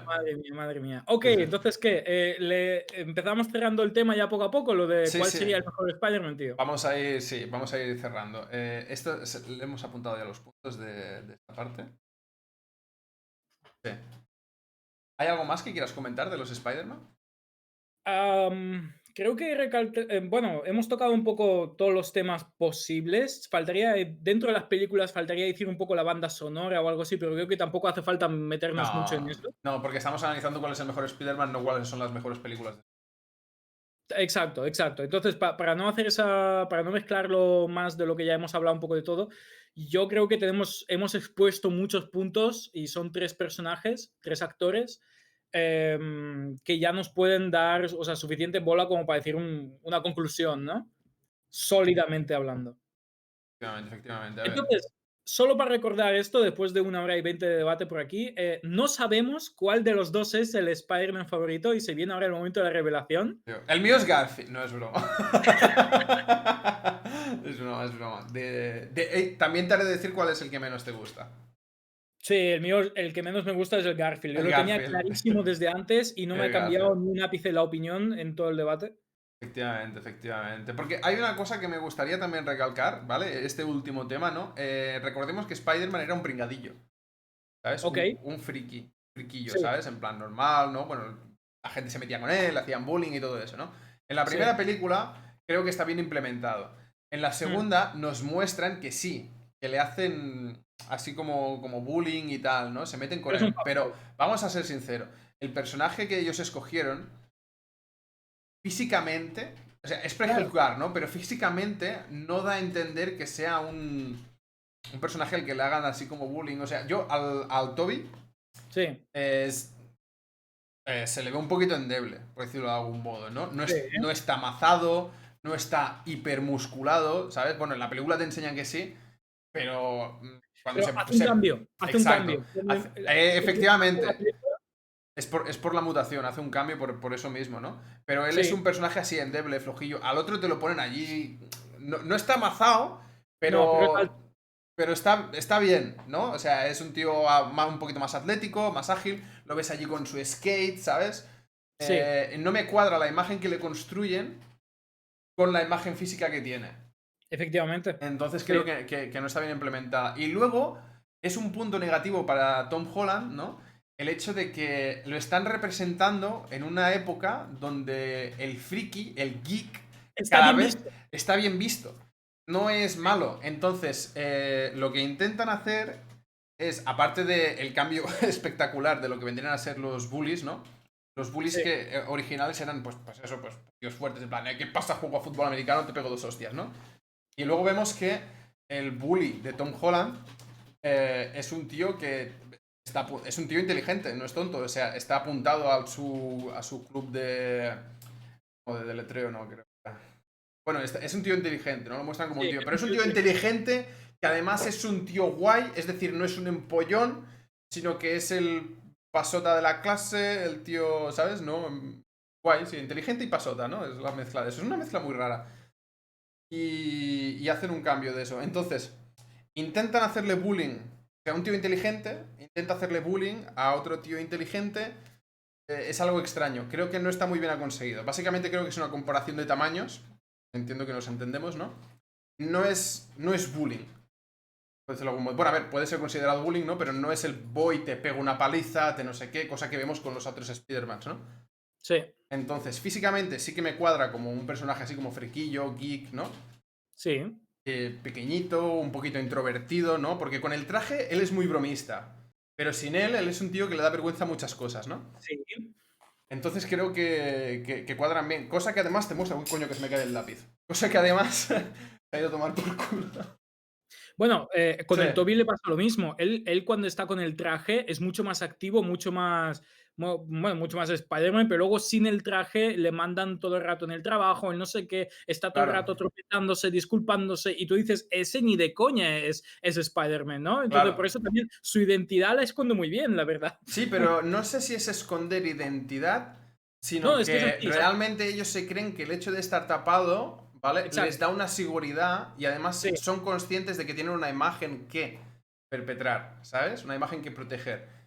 Madre mía, madre mía. Ok, Sí, sí. entonces, ¿qué? Empezamos cerrando el tema ya poco a poco, lo de Sí, cuál sí. sería el mejor Spider-Man, tío. Vamos a ir, sí, vamos a ir cerrando. Le hemos apuntado ya los puntos de esta parte. Sí. ¿Hay algo más que quieras comentar de los Spider-Man? Creo que bueno, hemos tocado un poco todos los temas posibles. Faltaría, dentro de las películas, faltaría decir un poco la banda sonora o algo así, pero creo que tampoco hace falta meternos mucho en No, eso. no, porque estamos analizando cuál es el mejor Spider-Man, no cuáles son las mejores películas. Exacto, exacto. Entonces, para no hacer para no mezclarlo más de lo que ya hemos hablado un poco de todo, yo creo que hemos expuesto muchos puntos y son tres personajes, tres actores, que ya nos pueden dar, o sea, suficiente bola como para decir una conclusión, ¿no? Sólidamente hablando. Efectivamente, efectivamente. A ver. Entonces, solo para recordar esto, después de 1 hora y 20 de debate por aquí, no sabemos cuál de los dos es el Spider-Man favorito y se viene ahora el momento de la revelación. Tío, el mío es Garfield, no es broma. Es broma, es broma. También te haré decir cuál es el que menos te gusta. Sí, el mío, el que menos me gusta es el Garfield. Yo El lo tenía Garfield. clarísimo desde antes y no me El ha cambiado Garfield. ni un ápice la opinión en todo el debate. Efectivamente, efectivamente. Porque hay una cosa que me gustaría también recalcar, ¿vale? Este último tema, ¿no? Recordemos que Spider-Man era un pringadillo, ¿sabes? Ok, Un friquillo, sí, ¿sabes? En plan normal, ¿no? Bueno, la gente se metía con él, hacían bullying y todo eso, ¿no? En la primera sí. película creo que está bien implementado. En la Mm. segunda nos muestran que sí, que le hacen así como bullying y tal, ¿no? Se meten con Pero es un él. Pero papel. vamos a ser sinceros, el personaje que ellos escogieron físicamente, o sea, es Claro, prejuzgar, ¿no? Pero físicamente no da a entender que sea un personaje al que le hagan así como bullying. O sea, yo al Toby sí, es, se le ve un poquito endeble, por decirlo de algún modo, ¿no? sí. No está amazado, no está hipermusculado, ¿sabes? Bueno, en la película te enseñan que sí, pero cuando Pero hace un cambio, hace un Exacto. cambio. Efectivamente, es por la mutación, hace un cambio por eso mismo, ¿no? Pero él es Sí, un personaje así, endeble, flojillo. Al otro te lo ponen allí. No está amazado, no, pero es alto. pero está bien, ¿no? O sea, es un tío un poquito más atlético, más ágil. Lo ves allí con su skate, ¿sabes? Sí, No me cuadra la imagen que le construyen con la imagen física que tiene. efectivamente. Entonces creo Sí, que no está bien implementada. Y luego es un punto negativo para Tom Holland, ¿no? El hecho de que lo están representando en una época donde el friki, el geek, está cada bien vez visto. está bien visto. No es malo. Entonces, lo que intentan hacer es, aparte del cambio espectacular de lo que vendrían a ser los bullies, ¿no? Los bullies Sí, que originales eran, pues eso, pues tíos fuertes, en plan, ¿qué pasa? Juego a fútbol americano, te pego dos hostias, ¿no? Y luego vemos que el bully de Tom Holland es un tío que es un tío inteligente, no es tonto. O sea, está apuntado a su club de. O de deletreo, no, creo. Bueno, es un tío inteligente, no lo muestran como un sí, tío. es Pero un es un tío tío inteligente. inteligente que además es un tío guay, es decir, no es un empollón, sino que es el pasota de la clase, el tío, ¿sabes? ¿No? Guay, sí, inteligente y pasota, ¿no? Es la mezcla de eso. Es una mezcla muy rara y hacen un cambio de eso. Entonces, intentan hacerle bullying. O sea, un tío inteligente intenta hacerle bullying a otro tío inteligente. Es algo extraño. Creo que no está muy bien conseguido. Básicamente creo que es una comparación de tamaños. Entiendo que nos entendemos, ¿no? No es bullying. Bueno, a ver, puede ser considerado bullying, ¿no? Pero no es el voy, te pego una paliza, te no sé qué, cosa que vemos con los otros Spider-Mans, ¿no? Sí, Entonces, físicamente sí que me cuadra como un personaje así como friquillo, geek, ¿no? sí, Pequeñito, un poquito introvertido, ¿no? Porque con el traje él es muy bromista. Pero sin él es un tío que le da vergüenza a muchas cosas, ¿no? sí. Entonces creo que cuadran bien. Cosa que además te muestra. Uy, coño, que se me cae el lápiz. Cosa que además se ha ido a tomar por culo. Bueno, con Sí, el Toby le pasa lo mismo. Él cuando está con el traje es mucho más activo, mucho más, bueno, mucho más Spider-Man, pero luego sin el traje le mandan todo el rato en el trabajo, el no sé qué, está todo el claro, rato tropezándose, disculpándose, y tú dices, ese ni de coña es Spider-Man, ¿no? Entonces, claro. por eso también su identidad la esconde muy bien, la verdad. Sí, pero no sé si es esconder identidad, No, sino es que es que así, realmente ellos se creen que el hecho de estar tapado, ¿vale? Les exacto. da una seguridad y además Sí, son conscientes de que tienen una imagen que perpetrar, ¿sabes? Una imagen que proteger.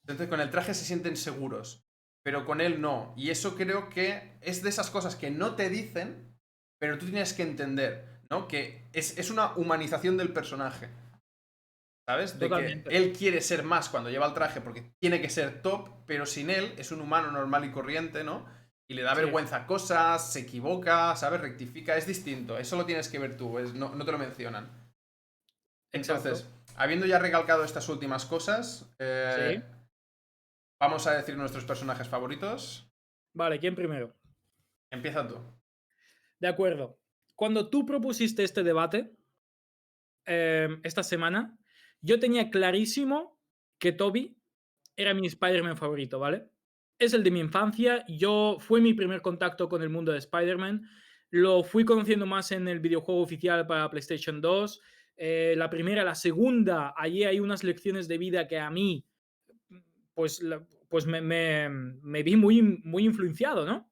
Entonces con el traje se sienten seguros, pero con él no. Y eso creo que es de esas cosas que no te dicen, pero tú tienes que entender, ¿no? Que es una humanización del personaje. ¿Sabes? De que totalmente. él quiere ser más cuando lleva el traje porque tiene que ser top, pero sin él es un humano normal y corriente, ¿no? Y le da Sí, vergüenza cosas, se equivoca, ¿sabes? Rectifica, es distinto. Eso lo tienes que ver tú, no te lo mencionan. exacto. Entonces, habiendo ya recalcado estas últimas cosas, Sí. vamos a decir nuestros personajes favoritos. Vale, ¿quién primero? Empieza tú. De acuerdo. Cuando tú propusiste este debate, esta semana, yo tenía clarísimo que Toby era mi Spider-Man favorito, ¿vale? Es el de mi infancia, fue mi primer contacto con el mundo de Spider-Man, lo fui conociendo más en el videojuego oficial para PlayStation 2. La primera, la segunda, allí hay unas lecciones de vida que a mí, pues, pues me vi muy influenciado, ¿no?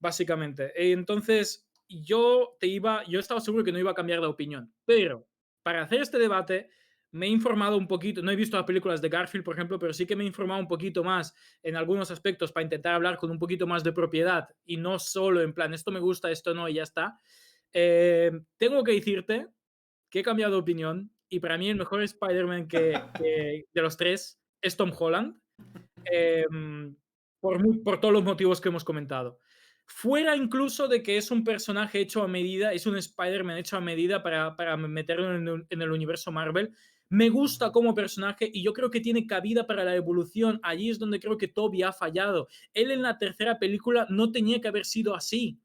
Básicamente. Entonces, yo estaba seguro que no iba a cambiar de opinión, pero para hacer este debate me he informado un poquito, no he visto las películas de Garfield, por ejemplo, pero sí que me he informado un poquito más en algunos aspectos para intentar hablar con un poquito más de propiedad y no solo en plan, esto me gusta, esto no y ya está. Tengo que decirte que he cambiado de opinión y para mí el mejor Spider-Man de los tres es Tom Holland, em, por todos los motivos que hemos comentado. Fuera incluso de que es un personaje hecho a medida, es un Spider-Man hecho a medida para meterlo en el universo Marvel. Me gusta como personaje y yo creo que tiene cabida para la evolución. Allí es donde creo que Toby ha fallado. Él en la tercera película no tenía que haber sido así.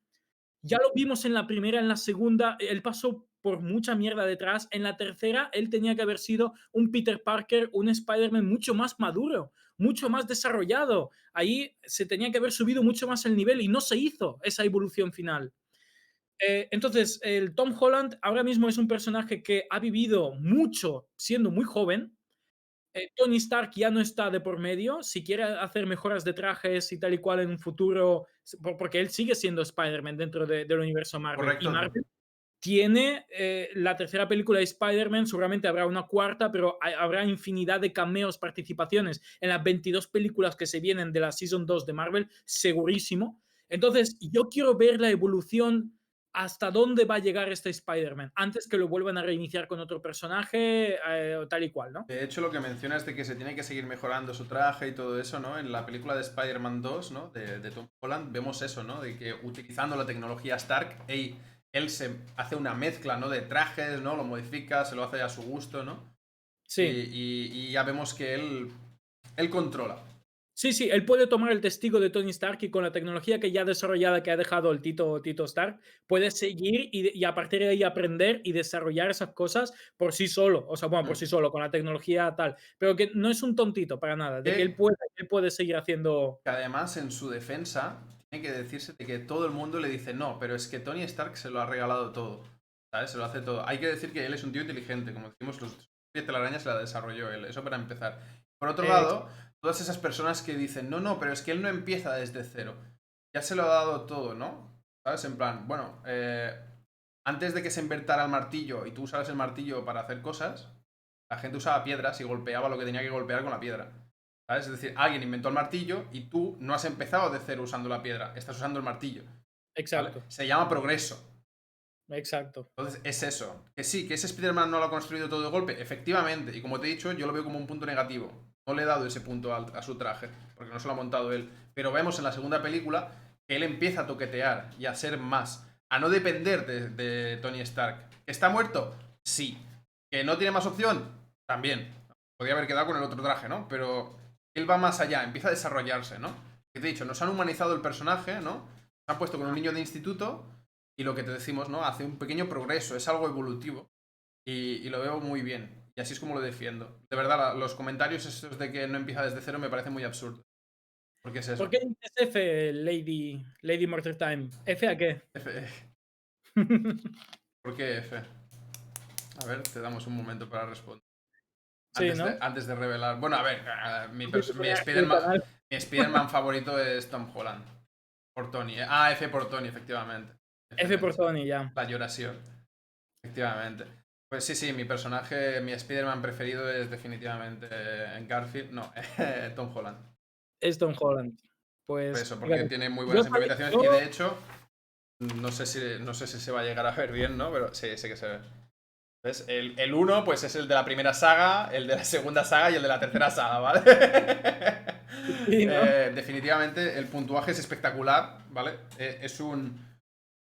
Ya lo vimos en la primera, en la segunda, él pasó por mucha mierda detrás. En la tercera, él tenía que haber sido un Peter Parker, un Spider-Man mucho más maduro, mucho más desarrollado. Ahí se tenía que haber subido mucho más el nivel y no se hizo esa evolución final. Entonces, el Tom Holland ahora mismo es un personaje que ha vivido mucho siendo muy joven. Tony Stark ya no está de por medio. Si quiere hacer mejoras de trajes y tal y cual en un futuro, porque él sigue siendo Spider-Man dentro del universo Marvel. Y Correcto. Marvel tiene la tercera película de Spider-Man, seguramente habrá una cuarta, pero habrá infinidad de cameos, participaciones en las 22 películas que se vienen de la Season 2 de Marvel, segurísimo. Entonces, yo quiero ver la evolución hasta dónde va a llegar este Spider-Man, antes que lo vuelvan a reiniciar con otro personaje, tal y cual, ¿no? De hecho, lo que mencionas de que se tiene que seguir mejorando su traje y todo eso, ¿no? En la película de Spider-Man 2, ¿no? De Tom Holland, vemos eso, ¿no? De que utilizando la tecnología Stark, él se hace una mezcla, ¿no? De trajes, ¿no? Lo modifica, se lo hace a su gusto, ¿no? Y, Sí. y ya vemos que él controla. Sí, sí, él puede tomar el testigo de Tony Stark y con la tecnología que ya desarrollada que ha dejado el Tito Stark, puede seguir y a partir de ahí aprender y desarrollar esas cosas por sí solo. O sea, bueno, por Mm. sí solo, con la tecnología tal. Pero que no es un tontito para nada, de que Que, él puede seguir haciendo. que además, en su defensa, tiene que decirse de que todo el mundo le dice, no, pero es que Tony Stark se lo ha regalado todo. ¿Sabes? Se lo hace todo. Hay que decir que él es un tío inteligente, como decimos, los telarañas se la desarrolló él. Eso para empezar. Por otro eh, lado, todas esas personas que dicen, no, no, pero es que él no empieza desde cero. Ya se lo ha dado todo, ¿no? ¿Sabes? En plan, bueno, antes de que se inventara el martillo y tú usaras el martillo para hacer cosas, la gente usaba piedras y golpeaba lo que tenía que golpear con la piedra. ¿Sabes? Es decir, alguien inventó el martillo y tú no has empezado de cero usando la piedra, estás usando el martillo. ¿Vale? exacto, Se llama progreso. exacto. Entonces, es eso. Que sí, que ese Spider-Man no lo ha construido todo de golpe, efectivamente. Y como te he dicho, yo lo veo como un punto negativo. No le he dado ese punto a su traje, porque no se lo ha montado él. Pero vemos en la segunda película que él empieza a toquetear y a ser más. A no depender de Tony Stark. ¿Está muerto? Sí. ¿Que no tiene más opción? También. Podría haber quedado con el otro traje, ¿no? Pero él va más allá, empieza a desarrollarse, ¿no? Que te he dicho, nos han humanizado el personaje, ¿no? Nos han puesto con un niño de instituto y lo que te decimos, ¿no? Hace un pequeño progreso, es algo evolutivo. Y lo veo muy bien. Y así es como lo defiendo. De verdad, los comentarios esos de que no empieza desde cero me parecen muy absurdos. Porque es ¿Por eso. qué dices F, Lady Mortar Time? ¿F a qué? F. ¿Por qué F? A ver, te damos un momento para responder. Sí, ¿no? Antes de revelar. Bueno, a ver, El canal. Mi Spider-Man favorito es Tom Holland. Por Tony. Ah, F por Tony, efectivamente. F por F, Tony, ya. la lloración. Efectivamente. Pues sí, sí, mi personaje, mi Spider-Man preferido es definitivamente Garfield. No, Tom Holland. Es Tom Holland. Por Pues, eso, porque fíjate. tiene muy Yo, buenas implementaciones y yo de hecho, no sé si se va a llegar a ver bien, ¿no? Pero sí, sé que se ve. ¿Ves? El uno, pues es el de la primera saga, el de la segunda saga y el de la tercera saga, ¿vale? sí, ¿no? Definitivamente el puntuaje es espectacular, ¿vale? Es un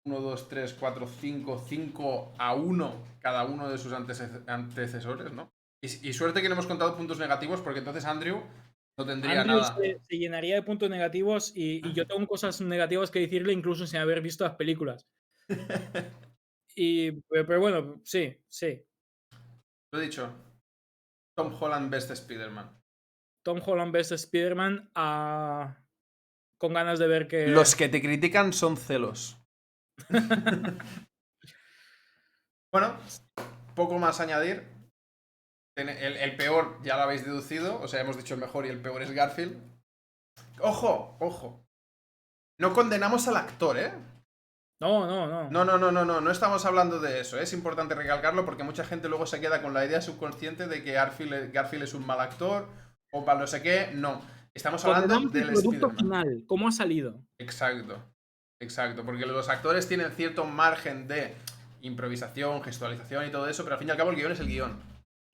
1, 2, 3, 4, 5 a 1 cada uno de sus antecesores, ¿no? Y suerte que no hemos contado puntos negativos porque entonces Andrew no tendría Andrew nada. se llenaría de puntos negativos y yo tengo cosas negativas que decirle incluso sin haber visto las películas. Pero bueno, sí, sí. Lo he dicho, Tom Holland best Spider-Man. Tom Holland vs. Spider-Man con ganas de ver Los que. que te critican son celos. Bueno, poco más a añadir. El peor ya lo habéis deducido, o sea, hemos dicho el mejor y el peor es Garfield. Ojo, ojo. No condenamos al actor, ¿eh? No, no, no. No estamos hablando de eso. Es importante recalcarlo porque mucha gente luego se queda con la idea subconsciente de que Garfield es un mal actor o para no sé qué. No. Estamos hablando Condenamos el del producto Spider-Man. final, cómo ha salido. Exacto. Exacto. Porque los actores tienen cierto margen de improvisación, gestualización y todo eso, pero al fin y al cabo el guión es el guión.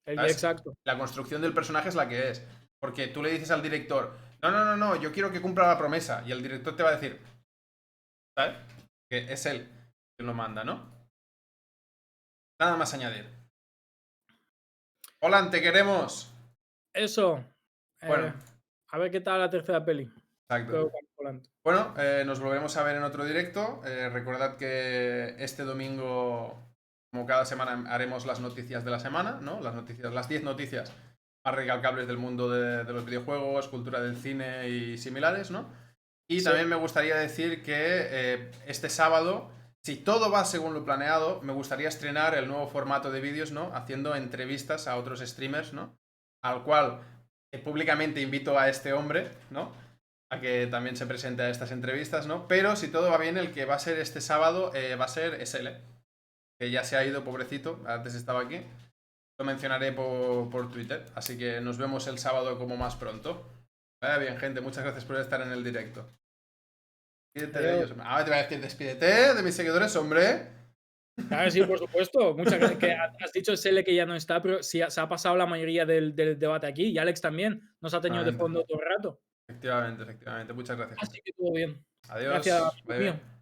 ¿Sabes? Exacto. La construcción del personaje es la que es. Porque tú le dices al director, no, yo quiero que cumpla la promesa. Y el director te va a decir, ¿sabes? Que es él quien lo manda, ¿no? Nada más añadir. Holland, te queremos. Eso. Bueno, A ver qué tal la tercera peli. exacto. Con Holland. Bueno, nos volveremos a ver en otro directo. Recordad que este domingo, como cada semana, haremos las noticias de la semana, ¿no? Las noticias, las 10 noticias más recalcables del mundo de los videojuegos, cultura del cine y similares, ¿no? Y Sí. también me gustaría decir que este sábado, si todo va según lo planeado, me gustaría estrenar el nuevo formato de vídeos, ¿no? Haciendo entrevistas a otros streamers, ¿no? Al cual públicamente invito a este hombre, ¿no? A que también se presente a estas entrevistas, ¿no? Pero si todo va bien, el que va a ser este sábado va a ser SL, que ya se ha ido, pobrecito, antes estaba aquí. Lo mencionaré por Twitter, así que nos vemos el sábado como más pronto. Vaya bien, gente, muchas gracias por estar en el directo. Despídete de ellos. Ah, te voy a decir, despídete de mis seguidores, hombre. Claro, sí, por supuesto. Muchas gracias. Que has dicho Sele que ya no está, pero sí se ha pasado la mayoría del debate aquí. Y Alex también nos ha tenido de fondo todo el rato. Efectivamente. Muchas gracias, gente. Así que todo bien. Gracias, Adiós. amigo Bye, mío. bye.